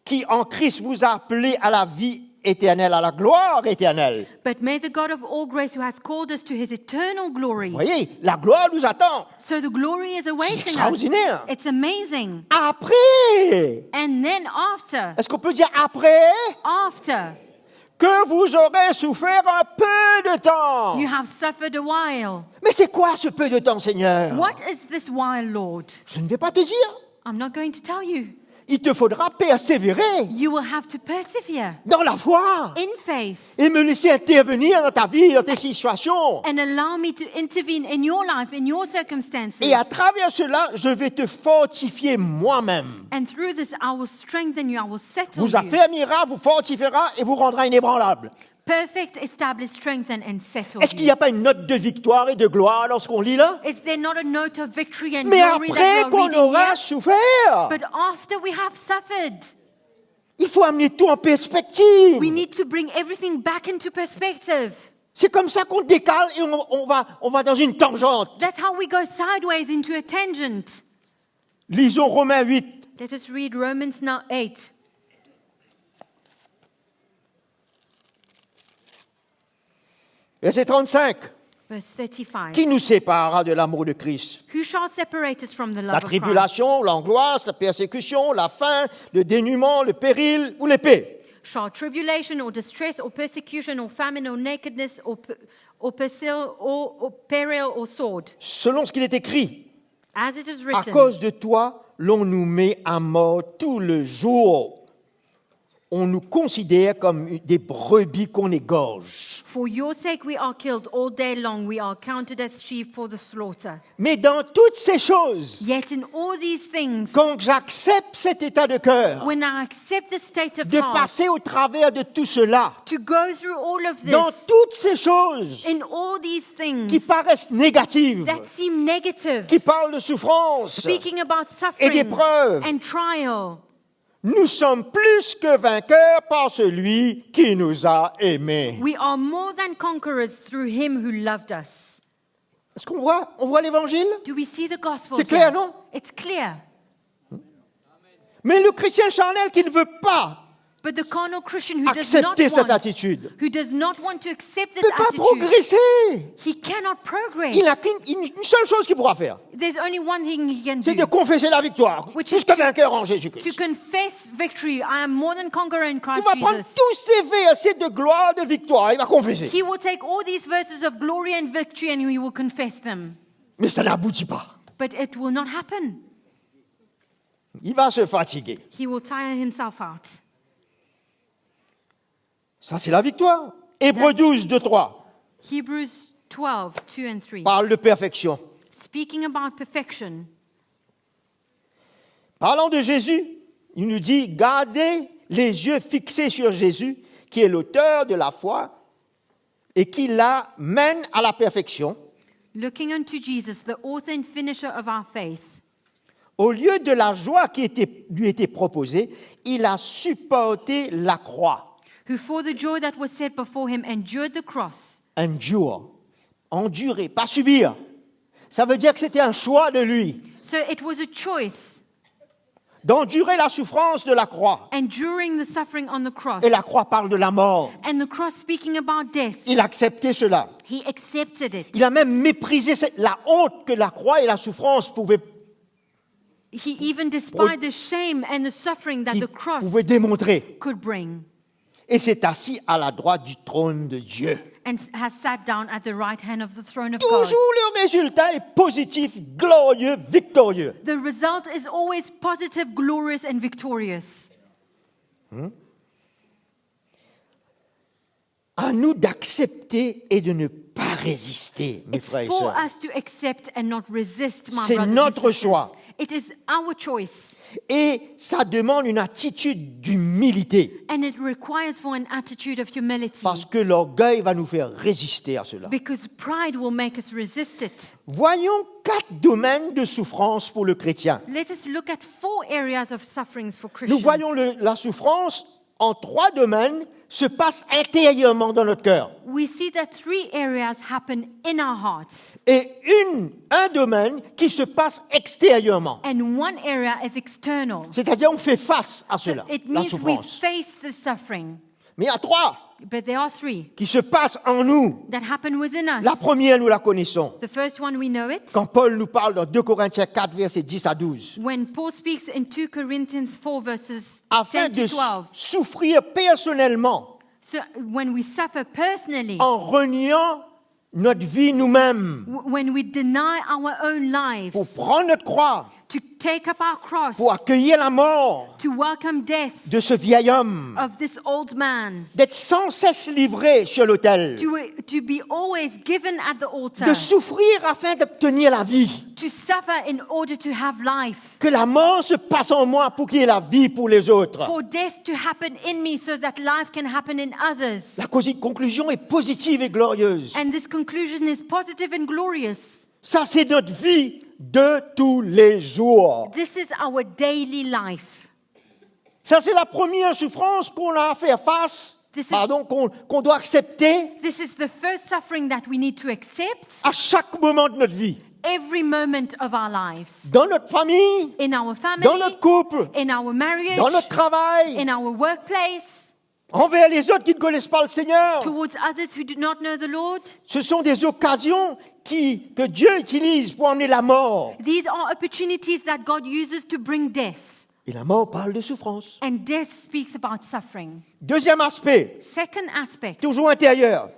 qui en Christ vous a appelé à la vie éternelle, à la gloire éternelle. But may the God of all grace who has called us to His eternal glory. Vous voyez, la gloire nous attend. So the glory is awaiting us. extraordinaire. It's amazing. Après, And then after, est-ce qu'on peut dire après que vous aurez souffert un peu de temps? you have suffered a while. Mais c'est quoi ce peu de temps, Seigneur? What is this while, Lord? Je ne vais pas te dire. I'm not going to tell you. il te faudra persévérer you will have to persevere dans la foi in faith et me laisser intervenir dans ta vie, dans tes situations. and allow me to intervene in your life, in your circumstances. Et à travers cela, je vais te fortifier moi-même. And through this, I will strengthen you, I will settle Vous you. affermira, vous fortifiera et vous rendra inébranlable. Perfect, establish, strengthen, and settle Est-ce qu'il n'y you. a pas une note de victoire et de gloire lorsqu'on lit là? Is there not a note of victory and Mais glory après that we're qu'on reading aura here? souffert, But after we have suffered, il faut amener tout en perspective. we need to bring everything back into perspective. C'est comme ça qu'on décale et on va dans une tangente. That's how we go sideways into a tangent. Lisons Romains 8. Let us read Romans now 8. Verset 35. Verse 35. Qui nous séparera de l'amour de Christ? Who shall separate us from the love La of Christ? tribulation, l'angoisse, la persécution, la faim, le dénuement, le péril ou l'épée? Shall tribulation or distress or persecution or famine or nakedness or peril or sword? Selon ce qu'il est écrit, As it is à written, cause de toi, l'on nous met à mort tout le jour. On nous considère comme des brebis qu'on égorge. for your sake we are killed all day long, we are counted as sheep for the slaughter. Mais dans toutes ces choses, Yet in all these things, quand j'accepte cet état de cœur, when I accept the state of de heart, passer au travers de tout cela, to go through all of dans this, toutes ces choses in all these things qui paraissent négatives, that seem negative, qui parlent de souffrance, speaking about et suffering d'épreuves, and trial, nous sommes plus que vainqueurs par celui qui nous a aimés. we are more than conquerors through him who loved us. Est-ce qu'on voit l'évangile? Do we see the gospel? C'est clair, here? non? It's clear. Mais le chrétien charnel qui ne veut pas But the carnal Christian who does not accepter cette want, attitude who does not want to accept ne this peut pas attitude, progresser. he cannot progress. Il n'a une seule chose qu'il pourra faire, There's only one thing he can c'est de do, confesser la victoire, Which plus is que to- vainqueur en to Jésus-Christ. confess victory. I am more than conqueror in Il Christ va prendre Jesus. tous ces versets de gloire, de victoire, il va confesser. He will take all these verses of glory and victory and he will confess them. Mais ça n'aboutit pas. But it will not happen. Il va se fatiguer. He will tire himself out. Ça, c'est la victoire. Hébreux 12, 2, 3 Hebrews 12, 2 and 3. parle de perfection. Speaking about perfection, Parlant de Jésus, il nous dit, gardez les yeux fixés sur Jésus, qui est l'auteur de la foi et qui la mène à la perfection. looking unto Jesus, the author and finisher of our faith, Au lieu de la joie qui lui était proposée, il a supporté la croix. who for the joy that was set before him endured the cross. Endure, endurer, pas subir. Ça veut dire que c'était un choix de lui, So it was a choice, d'endurer la souffrance de la croix. enduring the suffering on the cross. Et la croix parle de la mort. And the cross speaking about death. Il a accepté cela. He accepted it. Il a même méprisé la honte que la croix et la souffrance pouvaient He even despised the shame and the suffering that the cross démontrer. could bring, Et s'est assis à la droite du trône de Dieu. and has sat down at the right hand of the throne of God. Toujours le résultat est positif, glorieux, victorieux. The result is always positive, glorious, and victorious. À nous d'accepter et de ne pas résister, mes It's frères et for sœurs. us to accept and not resist, my C'est brothers notre and sisters. choix. It is our choice, Et ça demande une attitude d'humilité. and it requires for an attitude of humility, Parce que l'orgueil va nous faire résister à cela. because pride will make us resist it. Voyons 4 domaines de souffrance pour le chrétien. Let us look at 4 areas of sufferings for Nous Christians. voyons la souffrance en 3 domaines se passe intérieurement dans notre cœur. We see that 3 areas happen in our hearts, Et un domaine qui se passe extérieurement. and one area is external. C'est-à-dire on fait face à So cela, it la means we souffrance. face the suffering. Mais il y a 3 But there are 3 qui se passent en nous. that happen within us. La première, nous la connaissons. The first one, we know it. Quand Paul nous parle dans 2 Corinthiens 4, versets 10 à 12. When Paul speaks in 2 Corinthians 4 verses Afin 10 de to 12. souffrir personnellement So when we suffer personally, en reniant notre vie nous-mêmes when we deny our own lives pour prendre notre croix to take up our cross, pour accueillir la mort to welcome death de ce vieil homme, of this old man, d'être sans cesse livré sur l'autel, to be always given at the altar, de souffrir afin d'obtenir la vie, to suffer in order to have life, que la mort se passe en moi pour qu'il y ait la vie pour les autres. for death to happen in me so that life can happen in others. La conclusion est positive et glorieuse. And this conclusion is positive and glorious. Ça, c'est notre vie de tous les jours. This is our daily life. Ça, c'est la première souffrance qu'on a à faire face, qu'on doit accepter This is the first suffering that we need to accept à chaque moment de notre vie. every moment of our lives. Dans notre famille, In our family, dans notre couple, in our marriage, dans notre travail, in our workplace, envers les autres qui ne connaissent pas le Seigneur. towards others who do not know the Lord. Ce sont des occasions que Dieu utilise pour emmener la mort. These are opportunities that God uses to bring death. Et la mort parle de souffrance. And death speaks about suffering. Deuxième aspect, Second aspect, toujours intérieur,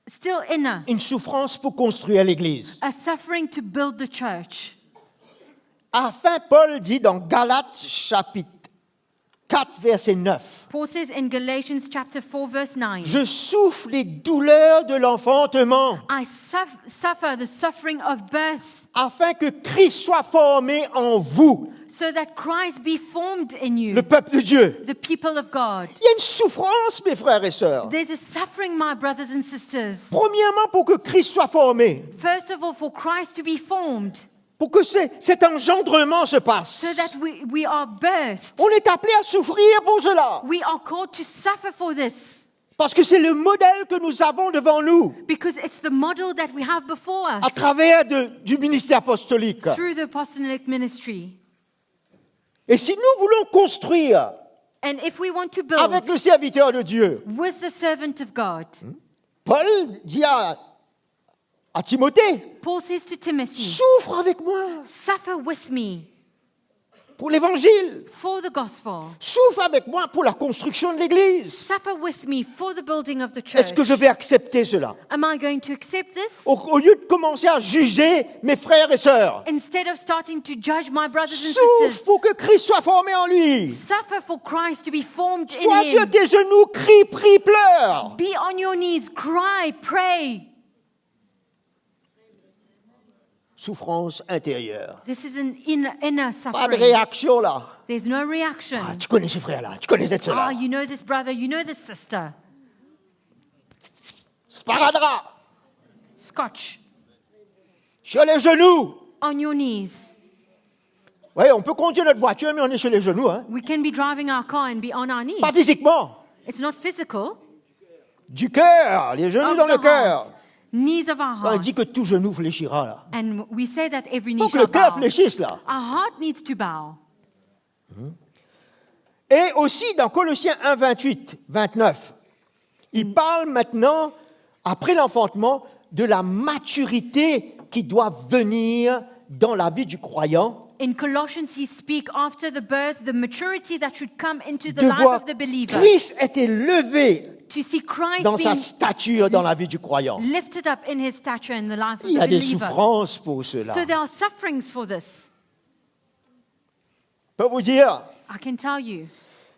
still inner, une souffrance pour construire l'Église. a suffering to build the church. Enfin, Paul dit dans Galates chapitre 4, verset 9, Paul says in Galatians chapter 4 verse 9, « Je souffre les douleurs de l'enfantement, I suffer the suffering of birth afin que Christ soit formé en vous, so that Christ be formed in you, le peuple de Dieu. » the people of God. Il y a une souffrance, mes frères et sœurs. There's a suffering, my brothers and sisters. Premièrement, pour que Christ soit formé, First of all, for Christ to be formed, pour que cet engendrement se passe. so that we are birthed. On est appelé à souffrir pour cela, We are called to suffer for this parce que c'est le modèle que nous avons devant nous because it's the model that we have before à us travers du ministère apostolique. through the apostolic ministry. Et si nous voulons construire And if we want to avec build le serviteur de Dieu, with the servant of God, Paul dit à Timothée, Paul says to Timothy, souffre avec moi suffer with me pour l'évangile, for the gospel. souffre avec moi pour la construction de l'Église. Suffer with me for the building of the Est-ce church. que je vais accepter cela? Am I going to accept this? Au lieu de commencer à juger mes frères et sœurs, Instead of starting to judge my brothers and souffre sisters, pour que Christ soit formé en lui. suffer for Christ to be formed Sois in sur him. tes genoux, crie, prie, pleure. Be on your knees, cry, pray. Souffrance intérieure. This is an inner Pas de suffering. réaction là. There's no reaction. Ah, tu connais ce frère-là, tu connais cette Ah, sœur-là. you know this brother, you know this sister. Sparadrap, Scotch, sur les genoux. on your knees. Oui, on peut conduire notre voiture, mais on est sur les genoux. Hein. We can be driving our car and be on our knees. Pas physiquement, It's not physical. du cœur, les genoux Of dans le the cœur. heart. Knees of our Quand on hearts. dit que tout genou fléchira là. And we say that every Il knee faut que shall le cœur bow. fléchisse là. Our heart needs to bow. Et aussi dans Colossiens 1, 28, 29, il parle maintenant, après l'enfantement, de la maturité qui doit venir dans la vie du croyant, In Colossians, he speaks after the birth, the maturity that should come into the de life voir of the believer. Christ est élevé To see Christ dans sa being stature dans la vie du croyant. lifted up in his stature in the life of Il y a the des believer. souffrances pour cela. So there are sufferings for this. Je peux vous dire, I can tell you.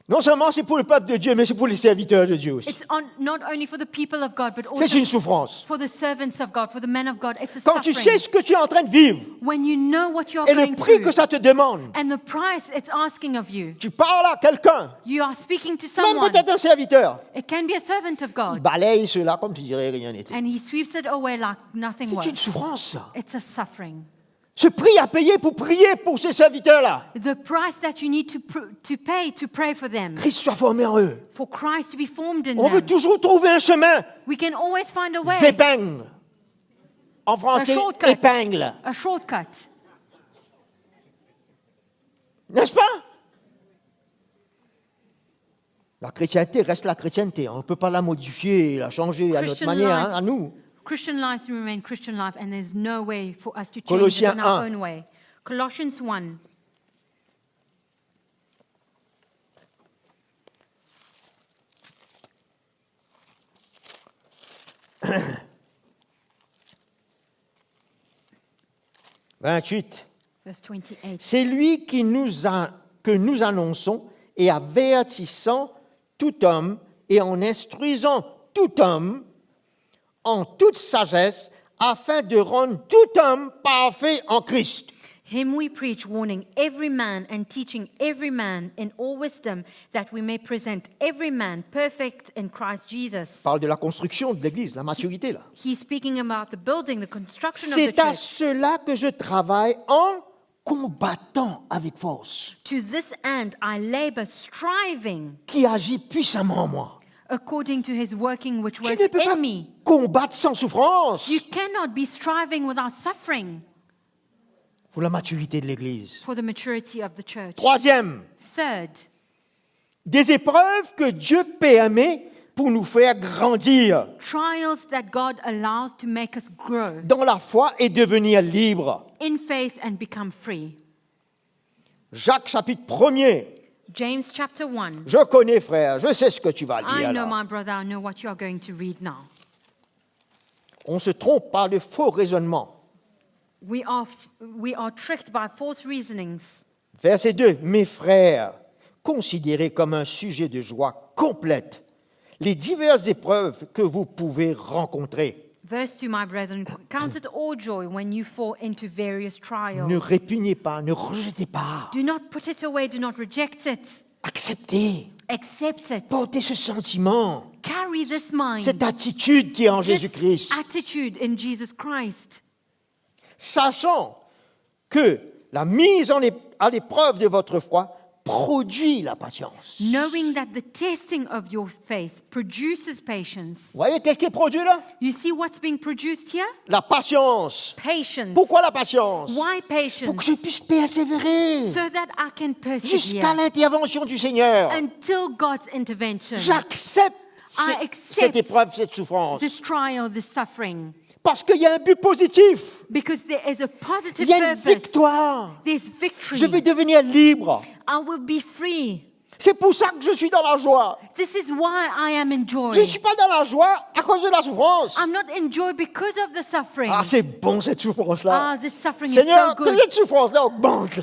non seulement c'est pour le peuple de Dieu, mais c'est pour les serviteurs de Dieu aussi. It's not only for the people of God, but C'est also une souffrance. for the servants of God, for the men of God. It's a Quand tu sais suffering. ce que tu es en train de vivre When you know what you're et le going prix through que ça te demande, and the price it's asking of you, tu parles à quelqu'un, you are speaking to même someone. peut-être un serviteur, It can be a servant of il God, balaye cela comme tu dirais rien n'était. and he sweeps it away like nothing C'est une was. souffrance, ça. It's a suffering. Ce prix à payer pour prier pour ces serviteurs-là. The price that you need to pay to pray for them, Christ soit formé en eux. for Christ to be formed in On veut them. toujours trouver un chemin. We can always find a way, Zépingle. En français, Un shortcut. épingle. a shortcut. N'est-ce pas? La chrétienté reste la chrétienté. On ne peut pas la modifier, la changer à notre Christian manière, life. hein, à nous. Christian lives remain Christian life, and there's no way for us to change it Colossiens in our 1. own way. Colossians 1. « 28. Verse 28. C'est lui que nous annonçons et avertissant tout homme et en instruisant tout homme en toute sagesse afin de rendre tout homme parfait en Christ. Him we preach, warning every man and teaching every man in all wisdom, that we may present every man perfect in Christ Jesus. Parle de la construction de l'Église, la maturité là. He's speaking about the building, the construction of the C'est à church. cela que je travaille en combattant avec force, To this end I labor, striving qui agit puissamment en moi. according to his working which Tu works ne peux pas in me. combattre sans souffrance You cannot be striving without suffering pour la maturité de l'Église. for the maturity of the church. Troisième, Third, des épreuves que Dieu permet pour nous faire grandir trials that God allows to make us grow dans la foi et devenir libres. in faith and become free. Jacques chapitre 1er. James chapter 1. Je connais, frère, je sais ce que tu vas I lire. know, Là. my brother, I know what you are going to read now. On se trompe par de faux raisonnements. We are tricked by false reasonings. Verset 2. Mes frères, considérez comme un sujet de joie complète les diverses épreuves que vous pouvez rencontrer. Verse 2, my brethren, count it all joy when you fall into various trials. Ne répugnez pas, ne rejetez pas. Do not put it away, do not reject it. Acceptez, Accept it. portez ce sentiment, Carry this mind, cette attitude qui est en this Jésus-Christ, attitude in Jesus Christ, sachant que la mise à l'épreuve de votre foi produit la patience. knowing that the testing of your faith produces patience. Vous voyez qu'est-ce qui est produit là? You see what's being produced here? La patience. Patience. Pourquoi la patience? Why Pour que patience? je puisse persévérer So that I can jusqu'à persevere l'intervention du Seigneur. until God's intervention. J'accepte I accept cette épreuve, cette souffrance. this trial, this suffering, Parce qu'il y a un but positif. because there is a Il positive y a une purpose. victoire. There's victory. Je vais devenir libre. I will be free. C'est pour ça que je suis dans la joie. This is why I am in joy. Je ne suis pas dans la joie à cause de la souffrance. I'm not in joy because of the suffering. Ah, c'est bon cette souffrance-là. Ah, this suffering is Seigneur, so que good. cette souffrance-là augmente.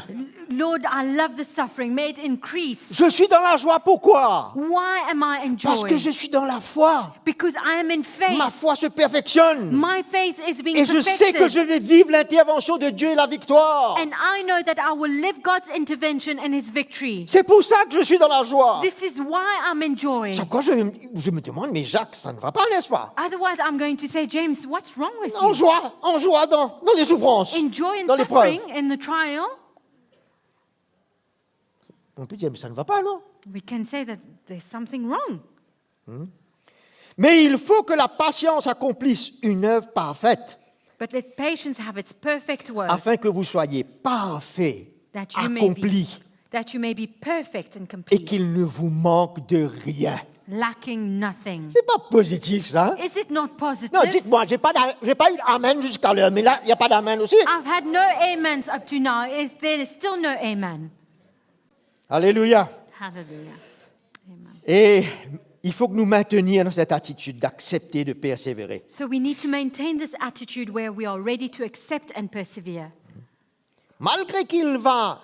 Lord, I love the suffering. May it increase. Je suis dans la joie, pourquoi? Why am I in Parce que joy? je suis dans la foi. Because I am in Ma faith. foi se perfectionne. My faith is being Et je sais que je perfected. vais vivre l'intervention de Dieu et la victoire. And I know that I will live God's intervention and His victory. C'est pour ça que je suis dans la joie. This is why I'm in joy. C'est pourquoi je me demande, mais Jacques, ça ne va pas, n'est-ce pas? Otherwise, I'm going to say, James, what's wrong with En you? joie dans les souffrances, Enjoy in dans l'épreuve. suffering, in the trial. On peut dire, mais ça ne va pas, non? We can say that there's something wrong. Mais il faut que la patience accomplisse une œuvre parfaite, But let patience have its perfect work, afin que vous soyez parfaits, that you may accomplis, be perfect and et complete, qu'il ne vous manque de rien. lacking nothing. C'est pas positif, ça? Is it not positive? Non, dites-moi, j'ai pas eu d'amen jusqu'à l'heure, mais là, il n'y a pas d'amen aussi. I've had no amens up to now. There is still no amen. Alléluia. Hallelujah. Amen. Et il faut que nous maintenions dans cette attitude d'accepter, de persévérer. So we need to maintain this attitude where we are ready to accept and persevere. Malgré qu'il va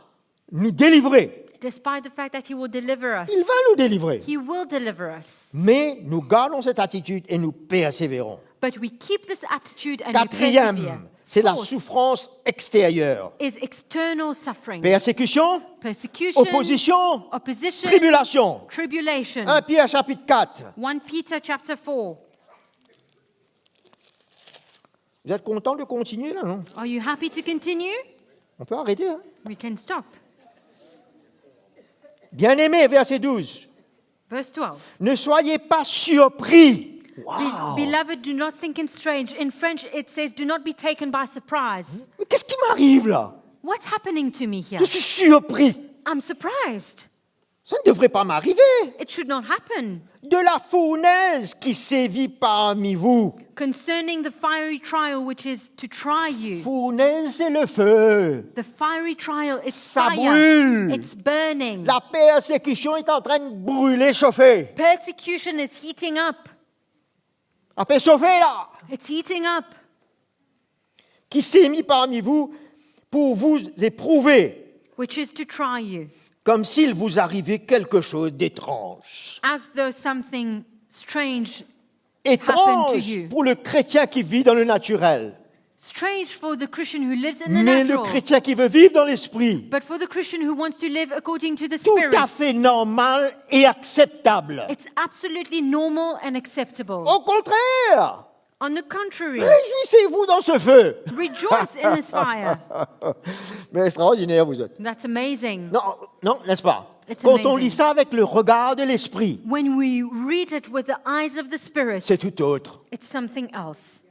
nous délivrer, Despite the fact that He will deliver us. il va nous délivrer. He will deliver us. Mais nous gardons cette attitude et nous persévérons. But we keep this attitude and we persevere. Quatrième, c'est la Fourth souffrance extérieure. is external suffering. Persécution, Persecution, opposition, opposition, tribulation. tribulation. 1 Pierre chapitre 4. 1 Peter chapter 4. Vous êtes content de continuer là, non? Are you happy to continue? On peut arrêter, hein? We can stop. Bien-aimés, verset 12. Verse 12. Ne soyez pas surpris. Wow. Beloved, do not think it strange. In French, it says, do not be taken by surprise. Mais qu'est-ce qui m'arrive là? What's happening to me here? Je suis surpris. I'm surprised. Ça ne devrait pas m'arriver. It should not happen. De la fournaise qui sévit parmi vous. Concerning the fiery trial which is to try you. Fournaise, c'est le feu. The fiery trial is Ça fire. brûle. It's burning. La persécution est en train de brûler, chauffer. Persecution is heating up. À peine chauffer là. It's heating up. Qui s'est mis parmi vous pour vous éprouver, which is to try you, comme s'il vous arrivait quelque chose d'étrange. as though something strange, Étrange you. pour le chrétien qui vit dans le naturel, strange for the Christian who lives in the mais le natural, chrétien qui veut vivre dans l'esprit, but for the Christian who wants to live according to the tout Spirit, à fait normal et acceptable. it's absolutely normal and acceptable. Au contraire, On the contrary, réjouissez-vous dans ce feu. rejoice in this fire. Mais extraordinaire, vous êtes. That's amazing. Non, non, n'est-ce pas? It's Quand on amazing. lit ça avec le regard de l'esprit, When we read it with the eyes of the Spirit, c'est tout autre. it's something else.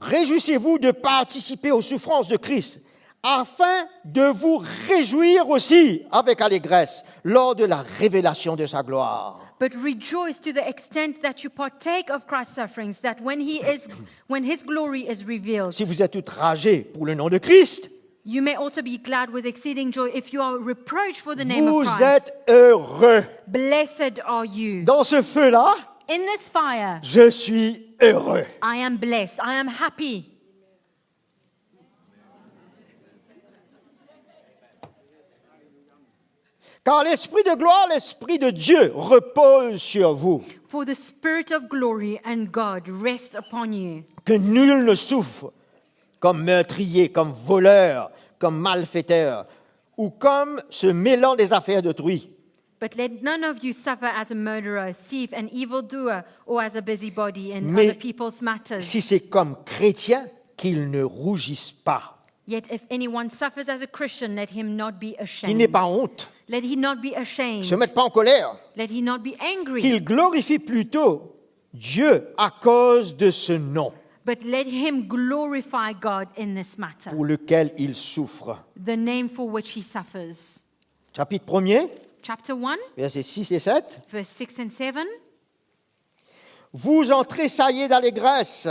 Réjouissez-vous de participer aux souffrances de Christ, afin de vous réjouir aussi avec allégresse lors de la révélation de sa gloire. But rejoice to the extent that you partake of Christ's sufferings, that when His glory is revealed, Si vous êtes outragé pour le nom de Christ, you may also be glad with exceeding joy if you are reproached for the name of vous Christ. êtes heureux. Blessed are you. Dans ce feu-là, In this fire, je suis heureux. I am blessed. I am happy. Car l'Esprit de gloire, l'Esprit de Dieu repose sur vous. For the Spirit of glory and God rests upon you. Que nul ne souffre comme meurtrier, comme voleur, comme malfaiteur, ou comme se mêlant des affaires d'autrui. But let none of you suffer as a murderer, thief, an evildoer, or as a busybody in Mais other people's matters. si c'est comme chrétien, qu'il ne rougisse pas, Yet if anyone suffers as a Christian, let him not be qu'il ashamed. n'ait pas honte, Let he not be qu'il ne ashamed. se mette pas en colère, Let he not be angry. qu'il glorifie plutôt Dieu à cause de ce nom But let him glorify God in this matter, pour lequel il souffre. the name for which he suffers. Chapitre 1er, Chapter 1, versets 6 et 7. verse 6 and 7. Vous en tressaillez d'allégresse.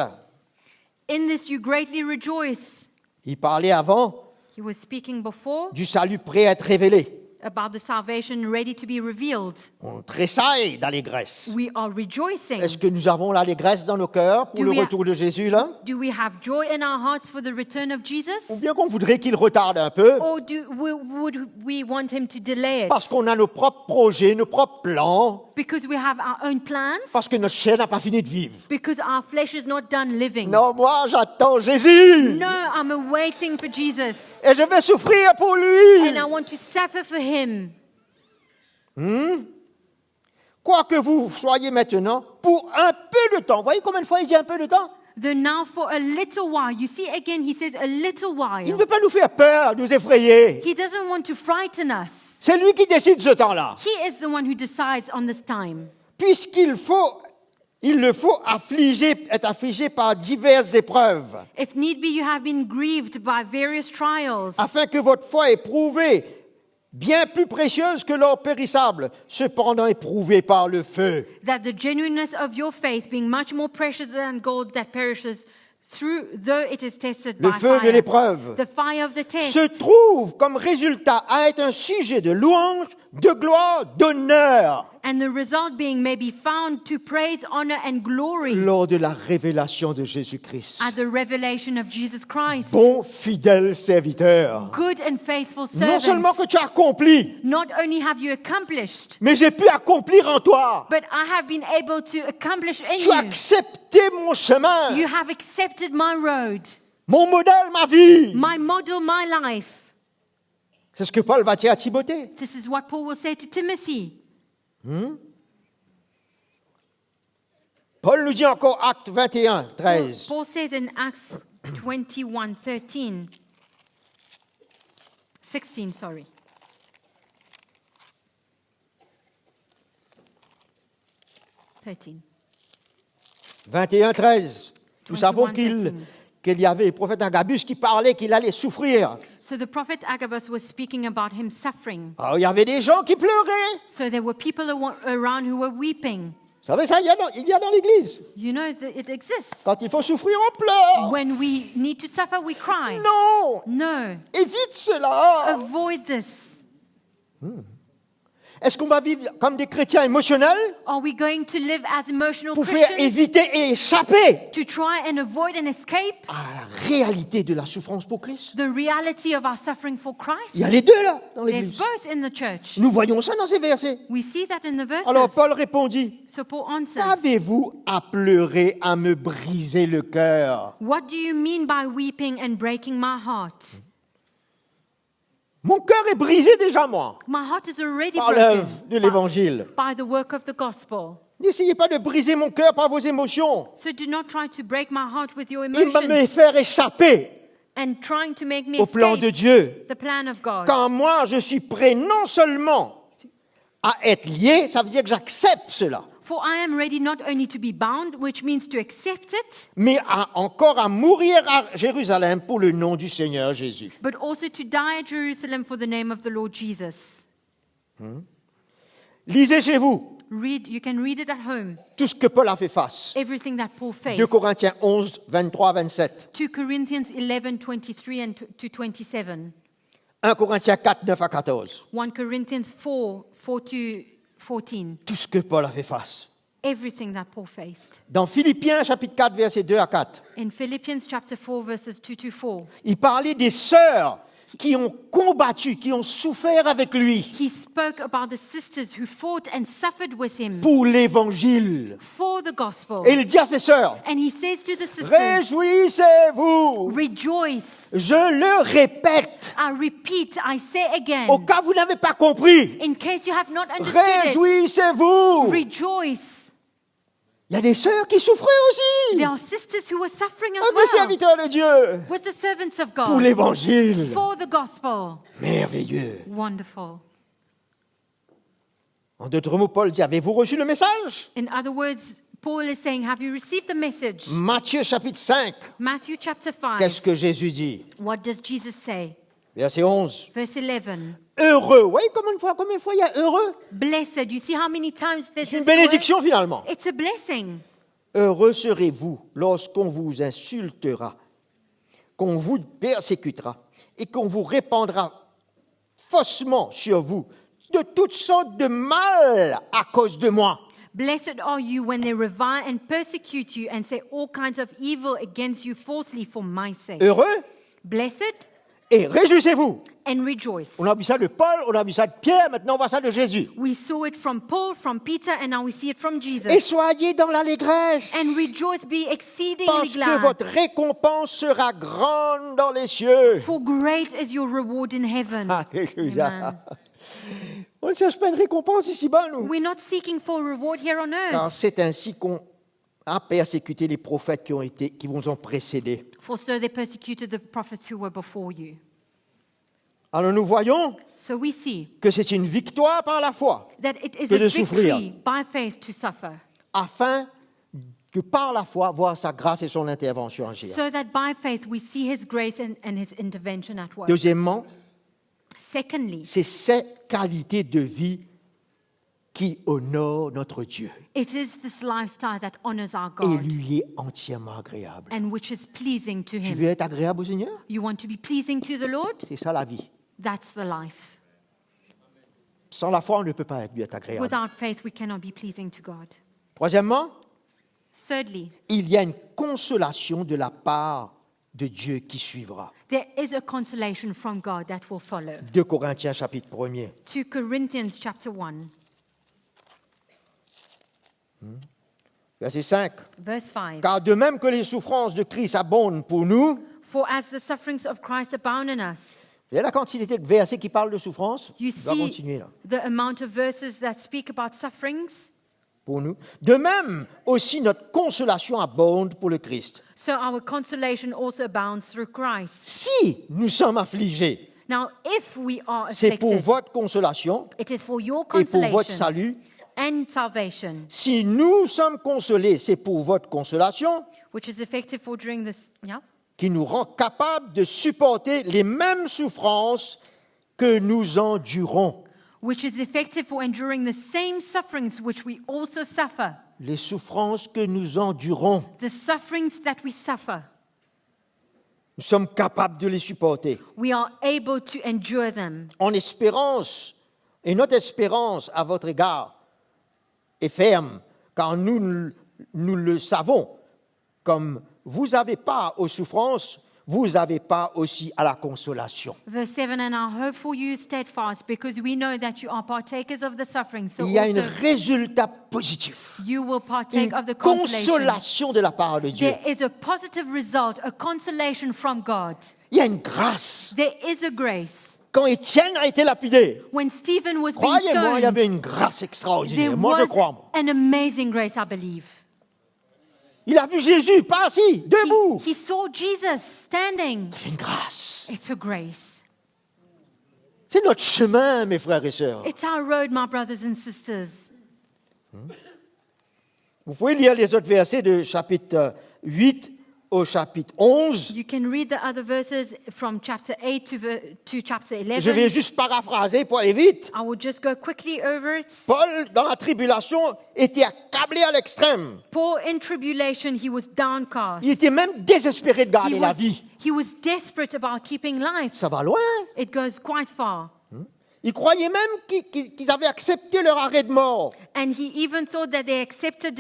In this you greatly rejoice. Il parlait avant He was speaking before du salut prêt à être révélé. about the salvation ready to be revealed. On tressaille d'allégresse. We are rejoicing. Est-ce que nous avons l'allégresse dans nos cœurs pour Do le we- retour de Jésus là? Do we have joy in our hearts for the return of Ou Jesus? bien qu'on voudrait qu'il retarde un peu Or would we want him to delay it? parce qu'on a nos propres projets, nos propres plans, Because we have our own plans? parce que notre chair n'a pas fini de vivre. Because our flesh is not done living? Non, moi j'attends Jésus No, I'm awaiting for Jesus. et je vais souffrir pour lui. And I want to suffer for him. Quoi que vous soyez maintenant, pour un peu de temps. Vous voyez combien de fois il dit un peu de temps? Though now for a little while, you see again, he says a little Il ne while. veut pas nous faire peur, nous effrayer. He doesn't want to frighten us. C'est lui qui décide ce temps-là. He is the one who decides on this time. Il le faut être affligé par diverses épreuves, If need be, you have been grieved by various trials, afin que votre foi éprouvée, bien plus précieuse que l'or périssable, cependant éprouvée par le feu, that the genuineness of your faith, being much more precious than gold that perishes, though it is tested le by feu de fire, l'épreuve, the fire of the test, se trouve comme résultat à être un sujet de louange, de gloire, d'honneur and the result being may be found to praise, honor, and glory lors de la révélation de Jésus-Christ. at the revelation of Jesus Christ. Bon fidèle serviteur, Good and faithful non seulement servant, que tu as accompli, not only have you accomplished, mais j'ai pu accomplir en toi. but I have been able to accomplish in Tu as you. accepté mon chemin, You have accepted my road, mon modèle, ma vie. my model, my life. C'est ce que Paul va dire à Timothée. This is what Paul will say to Timothy. Paul nous dit encore, Acte 21, 13. Paul says in Acts 21:13, 16, sorry. 13. 21, 13. Nous 21, savons 13. qu'il y avait le prophète Agabus qui parlait qu'il allait souffrir. So the prophet Agabus was speaking about him suffering. Alors, il y avait des gens qui pleuraient. So there were people around who were weeping. Vous savez ça, il y a dans l'Église. You know that it exists. Quand il faut souffrir, on pleure. When we need to suffer, we cry. Non, No, évite cela. avoid this. Est-ce qu'on va vivre comme des chrétiens émotionnels Are we going to live as emotional pour faire Christians éviter et échapper to try and avoid and escape à la réalité de la souffrance pour Christ? the reality of our suffering for Il Christ? y a les deux là dans There's l'Église. both in the church. Nous voyons ça dans ces versets. We see that in the verses. Alors Paul répondit, So Paul answers, qu'avez-vous à pleurer, à me briser le cœur? what do you mean by weeping and breaking my heart? Mon cœur est brisé déjà, moi, My heart is already par broken l'œuvre de l'Évangile. by the work of the gospel. N'essayez pas de briser mon cœur par vos émotions So do not try to break my heart with your et me emotions faire échapper and trying to make me au plan de escape Dieu. the plan of God. Quand moi, je suis prêt non seulement à être lié, ça veut dire que j'accepte cela, For I am ready not only to be bound, which means to accept it, mais encore à mourir à Jérusalem pour le nom du Seigneur Jésus. but also to die at Jerusalem for the name of the Lord Jesus. Lisez chez vous You can read it at home, tout ce que Paul a fait face. everything that Paul 2 faced. Corinthiens 11, 23, 27. 2 Corinthians 11, 23 and to 27. 1 Corinthiens 4, 9 à 14. 1 Corinthians 4, 4 to 14. Tout ce que Paul a fait face. Everything that Paul faced. Dans Philippiens chapitre 4, versets 2 à 4, In Philippians chapter 4, verses 2 to 4, il parlait des sœurs qui ont combattu, qui ont souffert avec lui he spoke about the sisters who fought and suffered with him pour l'évangile. for the gospel. Et il dit à ses sœurs, And he says to the sisters, réjouissez-vous. rejoice. Je le répète, I repeat, I say again, au cas où vous n'avez pas compris, in case you have not understood it, réjouissez-vous. rejoice. Il y a des sœurs qui souffraient aussi There are sisters who were suffering as avec les well serviteurs de Dieu with the servants of pour God l'évangile. for the gospel. Merveilleux. Wonderful. En d'autres mots, Paul dit, avez-vous reçu le message? In other words, Paul is saying, have you received the message? Matthieu chapitre 5, Matthew chapter 5. qu'est-ce que Jésus dit? What does Jesus say? Verset 11. Verse 11. Heureux. Vous voyez combien de fois il y a heureux? Blessed. You see how many times there's C'est une this word? bénédiction finalement. It's a blessing. Heureux serez-vous lorsqu'on vous insultera, qu'on vous persécutera et qu'on vous répandra faussement sur vous de toutes sortes de mal à cause de moi. Blessed are you when they revile and persecute you and say all kinds of evil against you falsely for my sake. Heureux Blessed et réjouissez-vous. and rejoice. On a vu ça de Paul, on a vu ça de Pierre, maintenant on voit ça de Jésus. We saw it from Paul, from Peter, and now we see it from Jesus. Et soyez dans l'allégresse, And rejoice, be exceedingly parce que glad. votre récompense sera grande dans les cieux. For great is your reward in heaven. Alléluia. Amen. On ne cherche pas une récompense ici-bas, nous. We're not seeking for a reward here on Car earth. c'est ainsi qu'on a persécuté les prophètes qui vous ont précédés. For so they persecuted the prophets who were before you. Alors nous voyons So we see que c'est une victoire par la foi, that it is que a de souffrir. victory by faith to suffer. afin que par la foi, voir sa grâce et son intervention agir. So that by faith we see his grace and his intervention at work. Deuxièmement, Secondly, c'est cette qualité de vie qui honore notre Dieu it is this lifestyle that honors our et God lui est entièrement agréable. and which is pleasing to Tu him. veux être agréable au Seigneur? You want to be pleasing to the Lord? C'est ça la vie. That's the life. Sans la foi, on ne peut pas être agréable. Without faith, we cannot be pleasing to God. Troisièmement, Thirdly, il y a une consolation de la part de Dieu qui suivra. there is a consolation from God that will follow. 2 Corinthiens chapitre 1er. 2 Corinthians chapter 1, Verset 5. verse 5. Car de même que les souffrances de Christ abondent pour nous, For as the sufferings of Christ abound in us, il y a la quantité de versets qui parlent de souffrance. you On va see continuer là. the amount of verses that speak about sufferings. Pour nous. De même aussi notre consolation abonde pour le Christ. So our consolation also abounds through Christ. Si nous sommes affligés, Now, if we are c'est pour afflicted, votre consolation it is for your et pour votre consolation salut. and salvation, Si nous sommes consolés, c'est pour votre consolation which is effective for during this. Yeah. qui nous rend capables de supporter les mêmes souffrances que nous endurons. Which is effective for enduring the same sufferings which we also suffer. Les souffrances que nous endurons, The sufferings that we suffer, nous sommes capables de les supporter. we are able to endure them. En espérance, Et notre espérance à votre égard est ferme, car nous le savons, comme vous n'avez pas aux souffrances, vous n'avez pas aussi à la consolation. Verse 7, and our hope for you is steadfast, because we know that you are partakers of the suffering, so Il y a un also résultat positif, you will partake une of the consolation. consolation de la part de Dieu. There is a positive result, a consolation from God. Il y a une grâce. There is a grace. Quand Étienne a été lapidé, When Stephen was being croyez-moi, il y avait stoned, une grâce extraordinaire. there Moi, je was crois. Moi. an amazing grace, I believe. Il a vu Jésus, pas assis, debout. He saw Jesus standing. C'est une grâce. It's a grace. C'est notre chemin, mes frères et sœurs. It's our road, my brothers and sisters. Vous pouvez lire les autres versets de chapitre 8 au chapitre 11. You can read the other verses from chapter 8 to chapter Je vais 11. juste paraphraser pour aller vite. I will just go quickly over it. Paul, dans la tribulation, était accablé à l'extrême. Paul, in tribulation, he was downcast. Il était même désespéré de garder la vie. He was desperate about keeping life. Ça va loin. It goes quite far. Il croyait même qu'ils avaient accepté leur arrêt de mort. And he even thought that they accepted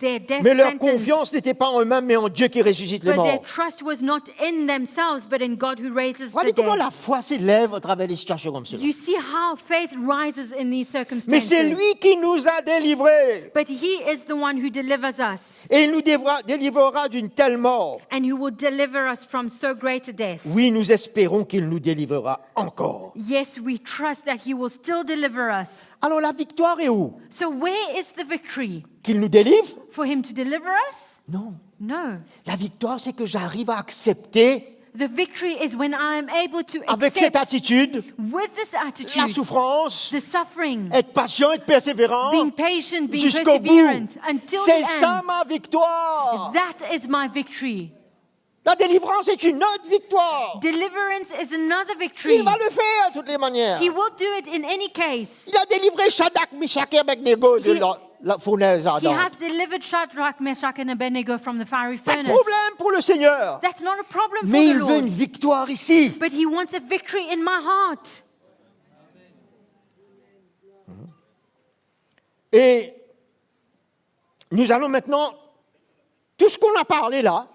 their death Mais leur sentence. confiance n'était pas en eux-mêmes, mais en Dieu qui ressuscite les But their morts. trust was not in themselves, but in God who raises the Voyez comment dead. la foi s'élève à travers des situations comme cela. You see how faith rises in these Mais c'est circumstances. lui qui nous a délivrés. But he is the one who delivers us, Et il nous délivrera d'une telle mort. and he will deliver us from so great a death. Oui, nous espérons qu'il nous délivrera encore. Yes, we trust that he will still deliver us. Alors la victoire est où? So where is the victory? Qu'il nous délivre? For him to deliver us? Non. No. La victoire, c'est que j'arrive à accepter, The victory is when I am able to avec cette accept attitude, with this la attitude souffrance, the suffering, être patient, être persévérant, being patient, being jusqu'au bout. perseverant until C'est the ça end. ma victoire. That is my victory. La délivrance est une autre victoire. Deliverance is another victory. Il va le faire de toutes les manières. He will do it in any case. Il a délivré Shadrach, Meshach et Abednego de la fournaise He ardente. has delivered Shadrach, Meshach, and Abednego from the fiery Pas de furnace. problème pour le Seigneur. That's not a problem for Mais the il veut une Lord. victoire ici. But he wants a victory in my heart. Et nous allons maintenant, tout ce qu'on a parlé là,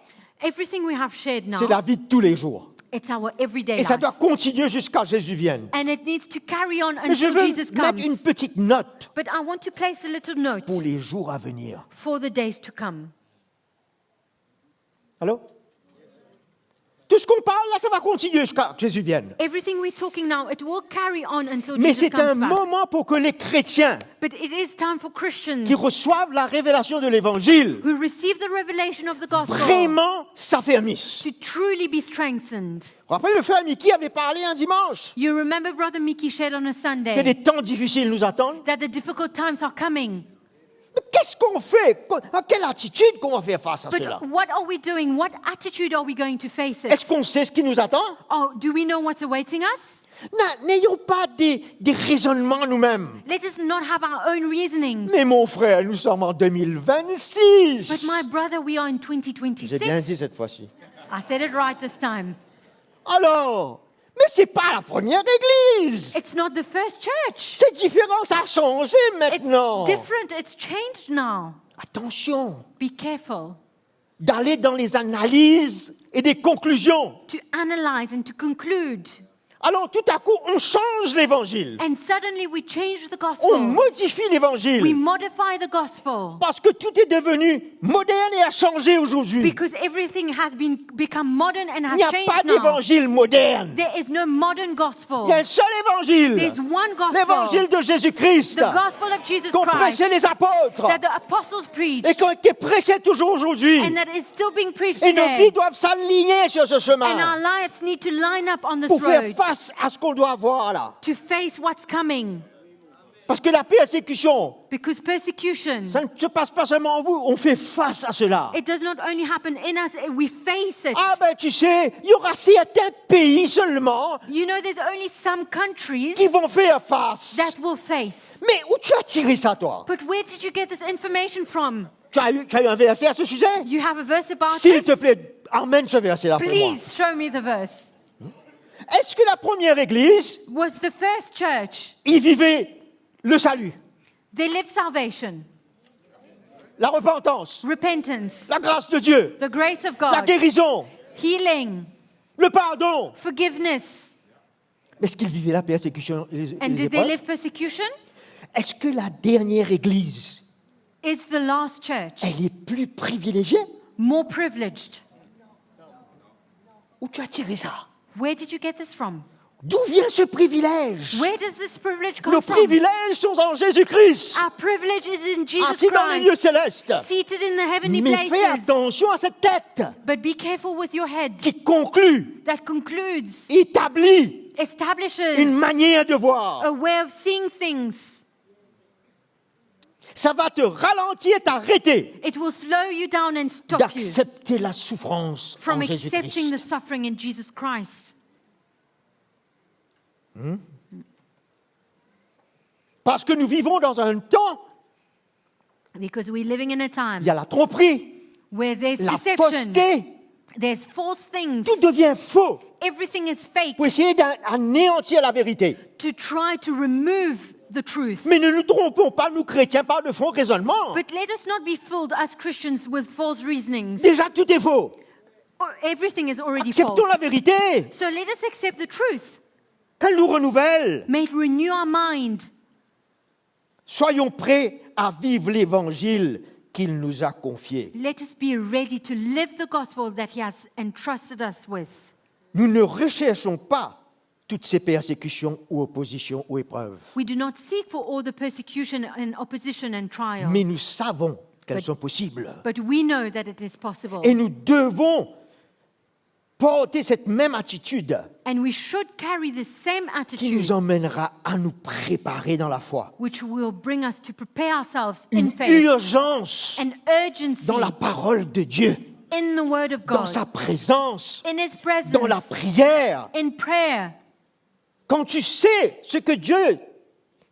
Everything we have shared now, c'est la vie de tous les jours. it's our everyday Et ça life. doit continuer jusqu'à Jésus vienne. And it needs to carry on Mais je until veux Jesus mettre une comes. petite note But I want to place a little note pour les jours à venir. for the days to come. Allô? Tout ce qu'on parle là, ça va continuer jusqu'à que Jésus vienne. Everything we're talking now, it will carry on until Mais Jesus c'est un comes back. moment pour que les chrétiens But it is time for Christians qui reçoivent la révélation de l'Évangile who receive the revelation of the gospel vraiment s'affermissent. to truly be strengthened. Rappelez, le frère Mickey avait parlé un dimanche You remember Brother Mickey shared on a que Sunday des temps difficiles nous attendent. that the difficult times are coming. Mais qu'est-ce qu'on fait? À quelle attitude qu'on va faire face à But cela? what are we doing? What attitude are we going to face Est-ce it? qu'on sait ce qui nous attend? Oh, do we know what's awaiting us? N'ayons pas des raisonnements nous-mêmes. Let us not have our own reasonings. Mais mon frère, nous sommes en 2026. But my brother, we are in J'ai bien 2026. dit cette fois-ci. I said it right this time. Alors, mais c'est pas la première église. It's not the first church. Cette différence a changé It's maintenant. different. It's changed now. Attention Be careful d'aller dans les analyses et des conclusions. to analyze and to conclude. Alors tout à coup, on change l'évangile. And suddenly we change the On gospel. modifie We l'évangile. modify the gospel Parce que tout est devenu moderne et a changé aujourd'hui. because everything has become modern and Il has n'y a pas changed now. d'évangile moderne. There is no modern gospel. Il y a un seul évangile. There's one L'évangile gospel, de Jésus-Christ. the gospel of Jesus Qu'ont Christ prêché les apôtres. that the apostles preached Et qui est prêché toujours aujourd'hui. and that is still being preached Et nos today. vies doivent s'aligner sur ce And chemin our lives need to line up on this pour faire road face à ce qu'on doit voir là. to face what's coming. Parce que la persécution, Because persecution, ça ne se passe pas seulement en vous, on fait face à cela. it does not only happen in us, we face it. Ah ben tu sais, il y aura certains pays seulement You know, there's only some countries qui vont faire face. that will face. Mais où tu as tiré ça toi? But where did you get this information from? Tu as eu un verset à ce sujet? You have a verse about S'il te this? plaît, emmène ce verset là pour moi. Please show me the verse. Est-ce que la première église Was the first church, y vivait le salut, they lived salvation, la repentance, repentance, la grâce de Dieu, the grace of la God, guérison, healing, le pardon? forgiveness. Est-ce qu'ils vivaient la persécution et les And did they épreuves? live persecution? Est-ce que la dernière église, Is the last church elle est plus privilégiée? more privileged? Où tu as tiré ça? Where did you get this from? D'où vient ce privilège? Where does this privilege Nos come from? privilèges sont en Jésus-Christ, Our privilege is in Jesus assis dans les lieux Christ, célestes. seated in the heavenly Mais fais places. attention à cette tête But be careful with your head. qui conclut, That concludes, établit establishes une manière de voir. a way of seeing things. Ça va te ralentir, t'arrêter It will slow you down and stop you d'accepter la souffrance from en accepting the Jésus-Christ. suffering in Jesus Christ. Parce que nous vivons dans un temps, Because we're living in a time il y a la tromperie, where there's la deception, fausseté, there's false things, tout devient faux everything is fake pour essayer d'anéantir la vérité. to try to remove the truth. Mais ne nous trompons pas, nous chrétiens, par de faux raisonnements. But let us not be fooled as Christians with false reasonings. Déjà, tout est faux. Everything is already Acceptons false. la vérité, So let us accept the truth. qu'elle nous renouvelle. May it renew our mind. Soyons prêts à vivre l'évangile qu'il nous a confié. Let us be ready to live the gospel that He has entrusted us with. Nous ne recherchons pas toutes ces persécutions ou oppositions ou épreuves, We do not seek for all the persecution and opposition and trial, mais nous savons qu'elles But- sont possibles. but we know that it is possible. Et nous devons porter cette même attitude And we should carry the same qui attitude, nous emmènera à nous préparer dans la foi. which will bring us to prepare ourselves in Une faith, urgence an urgency dans la parole de Dieu, in the Word of dans God, sa présence, in His presence, dans la prière. in prayer. Quand tu sais ce que Dieu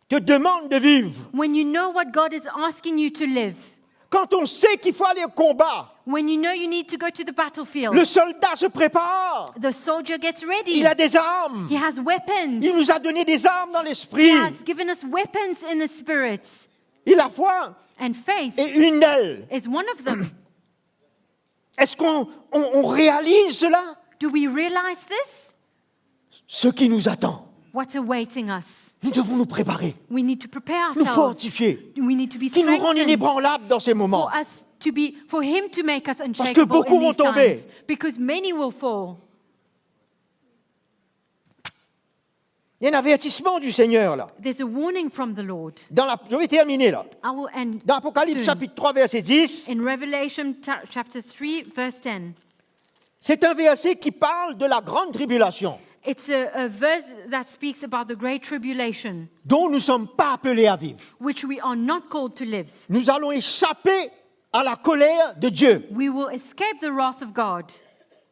te demande de vivre, When you know what God is asking you to live, quand on sait qu'il faut aller au combat, when you know you need to go to the battlefield, le soldat se prépare, the soldier gets ready. il a des armes, He has weapons. il nous a donné des armes dans He l'esprit, has given us weapons in the spirit. et la foi And faith est une d'elles. is one of them. Est-ce qu'on réalise cela? Do we realize this? Ce qui nous attend. What's awaiting us? Nous devons nous préparer, We need to prepare nous ourselves. fortifier, We need to be qui nous rende strengthened inébranlables dans ces moments. for Him to make us que unshakable beaucoup in vont these tomber. times. Because many will fall. Il y a un avertissement du Seigneur là. There's a warning from the Lord. Je vais terminer là. I will end Dans Apocalypse soon. chapitre 3 verset 10, In Revelation chapter 3, verse 10. c'est un verset qui parle de la grande tribulation, It's a verse that speaks about the great tribulation, dont nous ne sommes pas appelés à vivre. which we are not called to live. Nous allons échapper à la colère de Dieu. We will escape the wrath of God.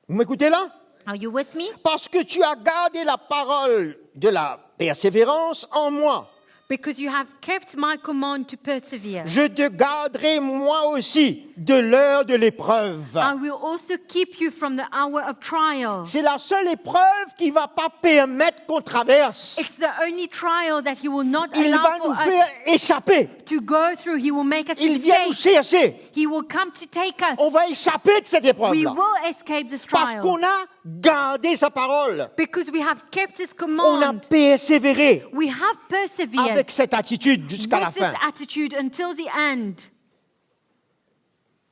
Vous m'écoutez là? Are you with me? Parce que tu as gardé la parole de la persévérance en moi. Because you have kept my command to persevere. Je te garderai moi aussi de l'heure de l'épreuve. I will also keep you from the hour of trial. C'est la seule épreuve qui ne va pas permettre qu'on traverse. It's the only trial that He will not Il allow va for nous us faire échapper. to go through. He will make us Il vient nous escape. chercher. He will come to take us. On va échapper de cette We épreuve-là. will escape this Parce trial. qu'on a gardé sa parole. Because we have kept His On a command. persévéré We have persevered avec cette attitude jusqu'à la with this fin. attitude until the end.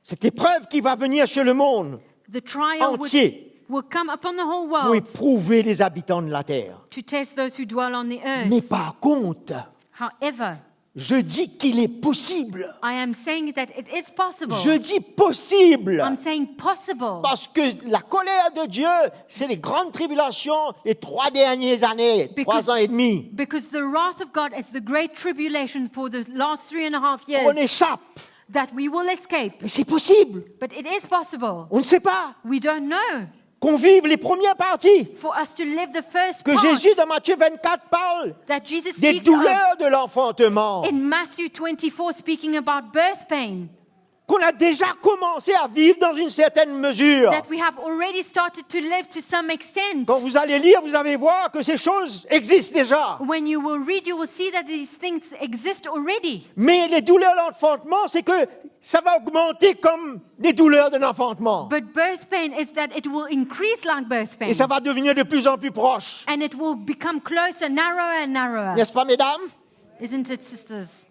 Cette épreuve qui va venir sur le monde The trial entier will come upon the whole pour world éprouver les habitants de la terre. to test those who dwell on the earth. Mais par contre, However, je dis qu'il est possible. I am saying that it is possible. Je dis possible. I'm saying possible. Parce que la colère de Dieu, c'est les grandes tribulations les 3 dernières années, Because- 3 ans et demi. Because the wrath of God is the great tribulation for the last 3.5 On years échappe. that we will escape. Mais c'est possible. But it is possible. On ne sait pas. We don't know. Qu'on vive les premières parties. For us to live the first Que part Jésus, dans Matthieu 24, parle that Jesus des speaks of douleurs de l'enfantement. in Matthew 24, speaking about birth pain. qu'on a déjà commencé à vivre dans une certaine mesure. that we have already started to live to some extent. Quand vous allez lire, vous allez voir que ces choses existent déjà. When you will read, you will see that these things exist already. Mais les douleurs d'enfantement, c'est que ça va augmenter comme les douleurs d'un enfantement. But birth pain is that it will increase like birth pain. Et ça va devenir de plus en plus proche. And it will become closer, narrower and narrower. N'est-ce pas, mesdames? Isn't it, sisters?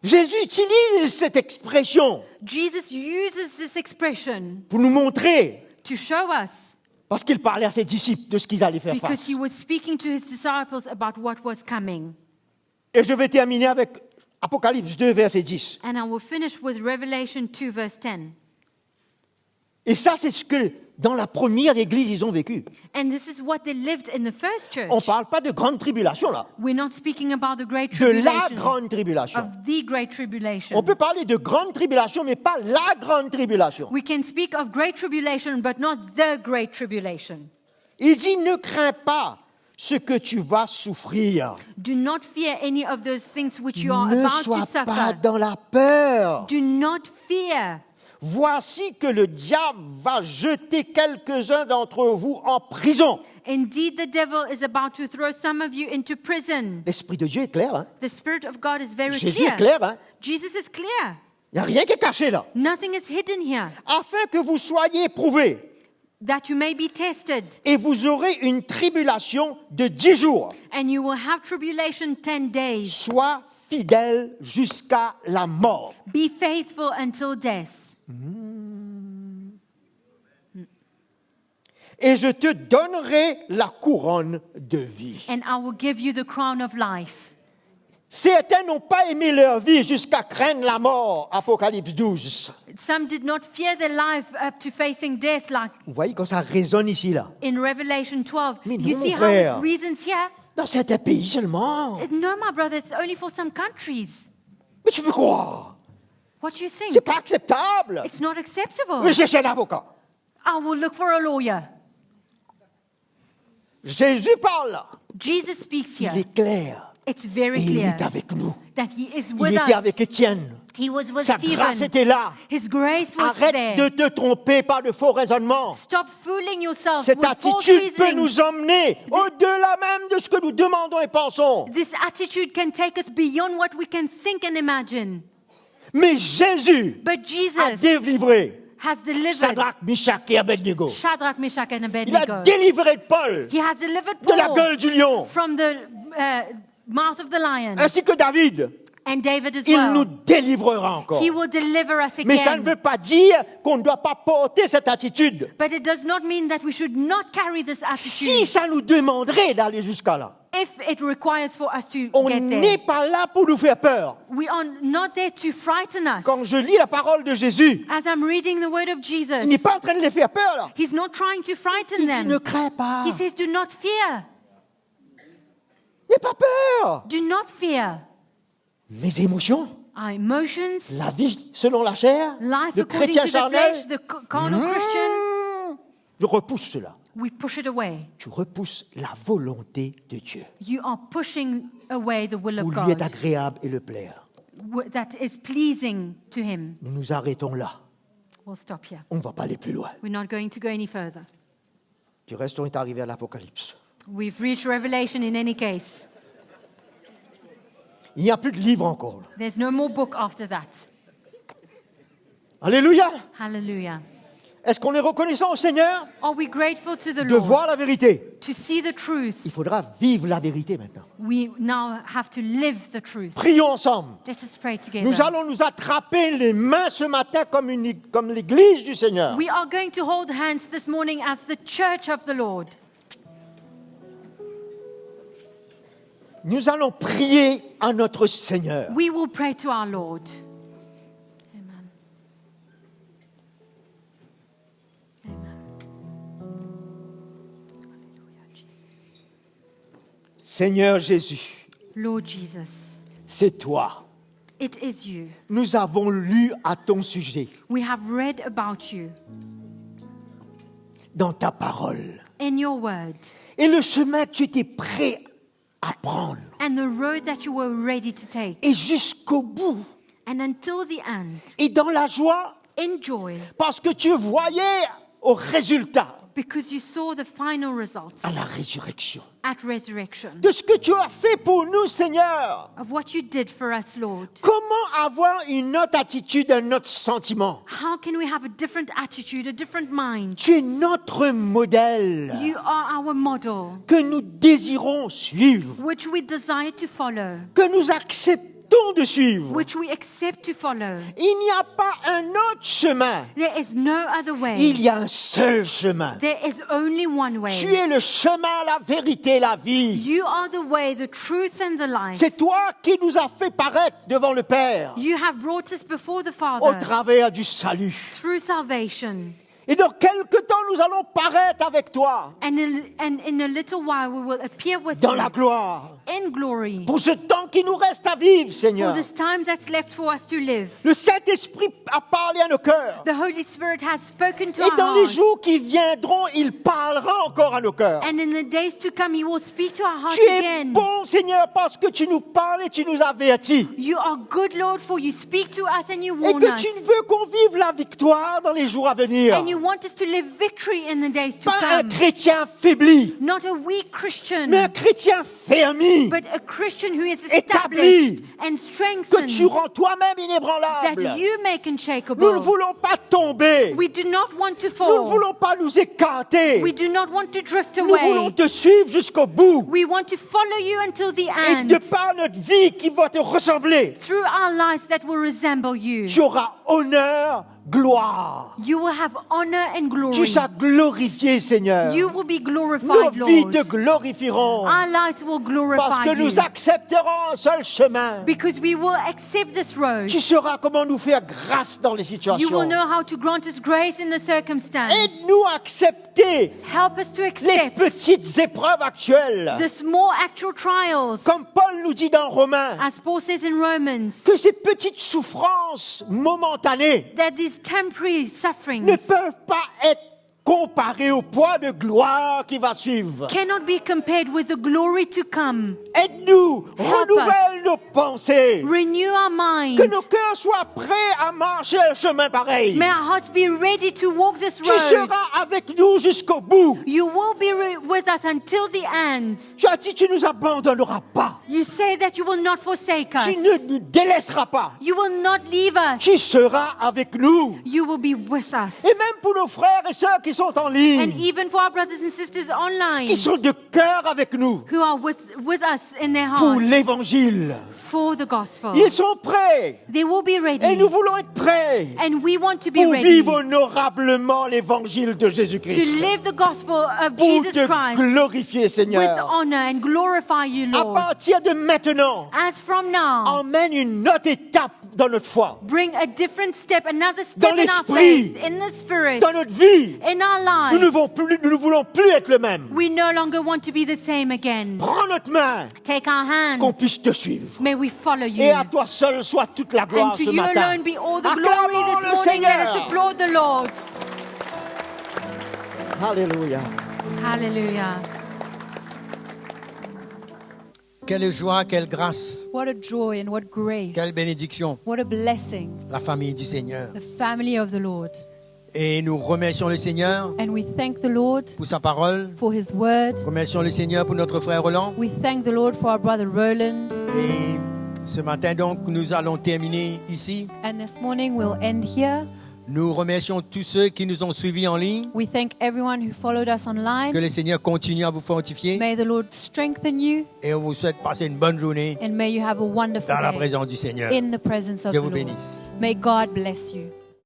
Jésus utilise cette expression Jesus uses this expression pour nous montrer, to show us, parce qu'il parlait à ses disciples de ce qu'ils allaient faire because face. he was speaking to his disciples about what was coming. Et je vais terminer avec Apocalypse 2, verset 10. And I will finish with Revelation 2, verse 10. Et ça, c'est ce que, dans la première église, ils ont vécu. And this is what they lived in the first church. On ne parle pas de grande tribulation, là. We're not speaking about the great De la tribulation, grande tribulation. of the great tribulation. On peut parler de grande tribulation, mais pas la grande tribulation. We can speak of great tribulation, but not the great tribulation. Il dit, ne crains pas ce que tu vas souffrir. Do not fear any of those things which you are Ne about to sois pas suffer. dans la peur. Do not fear. Voici que le diable va jeter quelques-uns d'entre vous en prison. Indeed, the devil is about to throw some of you into prison. L'Esprit de Dieu est clair. Hein? The Spirit of God is very Jésus clear. est clair. Hein? Jesus is clear. Il n'y a rien qui est caché là. Nothing is hidden here. Afin que vous soyez éprouvés. That you may be tested. Et vous aurez une tribulation de 10 jours. And you will have tribulation 10 days. Sois fidèle jusqu'à la mort. Be faithful until death. Et je te donnerai la couronne de vie. And I will give you the crown of life. Certains n'ont pas aimé leur vie jusqu'à craindre la mort. Apocalypse 12. Some did not fear their life up to facing death, like Vous voyez quand ça résonne ici, là. in Revelation 12. Mais You non, see mon how frère. it reasons here? Dans certains pays seulement. No, my brother, it's only for some countries. Mais tu veux croire? What do you think? C'est pas acceptable. It's not acceptable. Je cherche un avocat. I will look for a lawyer. Jésus parle là. Jesus speaks Il here. est clair. It's very Et il clear est avec nous. that he is Il with était us. avec Étienne. He was with Sa grâce Stephen. était là. His grace was Arrête there. de te tromper par de faux raisonnements. Stop fooling yourself Cette with false attitude peut reasoning. nous emmener au-delà même de ce que nous demandons et pensons. This attitude can take us beyond what we can think and imagine. Mais Jésus But a Jesus délivré has delivered Shadrach, Meshach et Abednego. Shadrach, Meshach, and Il a Abednego. délivré Paul He has delivered de la Paul gueule du lion, from the mouth of the lion. ainsi que David. And David as Il nous well. délivrera encore. He will deliver us Mais ça ne again. veut pas dire qu'on ne doit pas porter cette attitude. But it does not mean that we should not carry this Si attitude ça nous demanderait d'aller jusqu'à là, if it requires for us to on get n'est there. pas là pour nous faire peur. We are not there to frighten us. Quand je lis la parole de Jésus, As I'm reading the word of il n'est Jesus, pas en train de les faire peur. Là. he's not trying to frighten Il dit ne them. crains pas. He says, do not fear. N'aie pas peur. Do not fear. Mes émotions, Our emotions, la vie selon la chair, life le according chrétien to the charnel, flesh, the carnal Christian, je repousse cela. we push it away. Tu repousses la volonté de Dieu, You are pushing away the will où of lui est God agréable et le plaire. that is pleasing to him. Nous nous arrêtons là. We'll stop here. On ne va pas aller plus loin. We're not going to go any further. Du reste, on est arrivé à l'Apocalypse. We've reached Revelation in any case. Il n'y a plus de livre encore. There's no more book after that. Alléluia. Hallelujah. Est-ce qu'on est reconnaissant au Seigneur Are we grateful to the de Lord voir la vérité? to see the truth? Il faudra vivre la vérité maintenant. We now have to live the truth. Prions ensemble. Let us pray Nous together. allons nous attraper les mains ce matin comme l'Église du Seigneur. We are going to hold hands this morning as the church of the Lord. Nous allons prier à notre Seigneur. We will pray to our Lord. Amen. Amen. Hallelujah, Jesus. Seigneur Jésus, Lord Jesus, c'est toi. it is you. Nous avons lu à ton sujet We have read about you dans ta parole. in your word Et le chemin que tu étais prêt à prendre. and the road that you were ready to take. Et jusqu'au bout, And until the end, Et dans la joie, in joy, parce que tu voyais au résultat, because you saw the final results à la résurrection, at resurrection de ce que tu as fait pour nous, Seigneur. of what you did for us, Lord. Comment avoir une autre attitude, un autre sentiment? How can we have a different attitude, a different mind? Tu es notre modèle You are our model, que nous désirons suivre, which we desire to follow, que nous acceptons de suivre. which we accept to follow. Il n'y a pas un autre chemin. There is no other way. Il y a un seul chemin. There is only one way. Tu es le chemin, la vérité, la vie. You are the way, the truth, and the life. C'est toi qui nous as fait paraître devant le Père You have brought us before the au Father travers du salut. through salvation. Et dans quelque temps, nous allons paraître avec toi And in a little while we will appear with dans you la gloire. in glory. Pour ce temps qui nous reste à vivre, For Seigneur. this time that's left for us to live. Le Saint-Esprit a parlé à nos cœurs. The Holy Spirit has spoken to Et our dans les hearts. jours qui viendront, il parlera encore à nos cœurs. And in the days to come, He will speak to our hearts Tu es again. bon, Seigneur, parce que tu nous parles et tu nous avertis. You are good, Lord, for you speak to us and you Et warn que us. tu veux qu'on vive la victoire dans les jours à venir. And you want us to live victory in the days to Pas un come. chrétien faibli, Not a weak Christian, mais un chrétien fermi. but a Christian who is Établi. established and Que strengthened, tu rends toi-même that inébranlable. you make Nous ne unshakable. voulons pas tomber. We do not want to Nous ne fall. voulons pas nous écarter. We do not want to drift Nous voulons away. te suivre jusqu'au bout. We want to follow you until the Et de end. par notre vie qui va te ressembler, Through our lives that will resemble you. tu auras honneur, gloire. You will have honor and Tu glory. seras glorifié, Seigneur. You will be Nos glorified, vies Lord. te glorifieront. Our lives will Parce glorify que you. nous accepterons un seul chemin. Because we will accept this road. Tu sauras comment nous faire grâce dans les You will situations. know how to grant us grace in the circumstance. Aide-nous à accepter Help us to les accept petites épreuves actuelles. the small actual trials. Comme Paul nous dit dans Romains, As Paul says in Romans, que ces petites souffrances momentanées that these temporary ne sufferings peuvent pas être comparées au poids de gloire qui va suivre. cannot be compared with the glory to come. Aide-nous, Help renouvelle nos pensées. Renew our Que minds. nos cœurs soient prêts à marcher un chemin pareil. May our hearts be ready to walk this Tu road. seras avec nous jusqu'au bout. You will be with us until the end. Tu as dit, tu ne nous abandonneras pas. You say that you will not forsake us. Tu ne nous délaisseras pas. You will not leave us. Tu seras avec nous. You will be with us. Et même pour nos frères et sœurs qui sont en And ligne, even for our brothers and sisters online qui sont de cœur avec nous who are with us in their pour hearts l'évangile. for the gospel, Ils sont prêts. they will be Et ready. nous voulons être prêts And we want to be pour ready vivre honorablement l'évangile de to Jésus-Christ. live the gospel of Pour Jesus te Christ glorifier, with Seigneur. honor and glorify you, À Lord. partir de maintenant, As from now, emmène une autre étape dans notre foi, bring a different step, another Dans step in our l'esprit. faith, in the spirit, dans notre vie. in our Nous lives. ne voulons plus être le même. We no longer want to be the same again. Prends notre main, Take our hand. qu'on puisse te suivre. May we follow you. Et à toi seul soit toute la gloire And to ce you matin. alone be all the glory Acclamons this le morning. Let us Seigneur. applaud the Lord. Alléluia. Hallelujah. Quelle joie, quelle grâce, What a joy and what grace. quelle bénédiction, What a blessing. la famille du Seigneur. The family of the Lord. Et nous remercions le Seigneur And we thank the Lord pour sa parole. for his word. Remercions le Seigneur pour notre frère Roland. We thank the Lord for our brother Roland. Et ce matin donc, nous allons terminer ici. And this morning we'll end here. Nous remercions tous ceux qui nous ont suivis en ligne. We thank everyone who followed us Que online. le Seigneur continue à vous fortifier. May the Lord strengthen you Et on vous souhaite passer une bonne journée and may you have a wonderful dans la day présence du Seigneur. in the presence of Dieu the vous Lord. bénisse. May God bless you.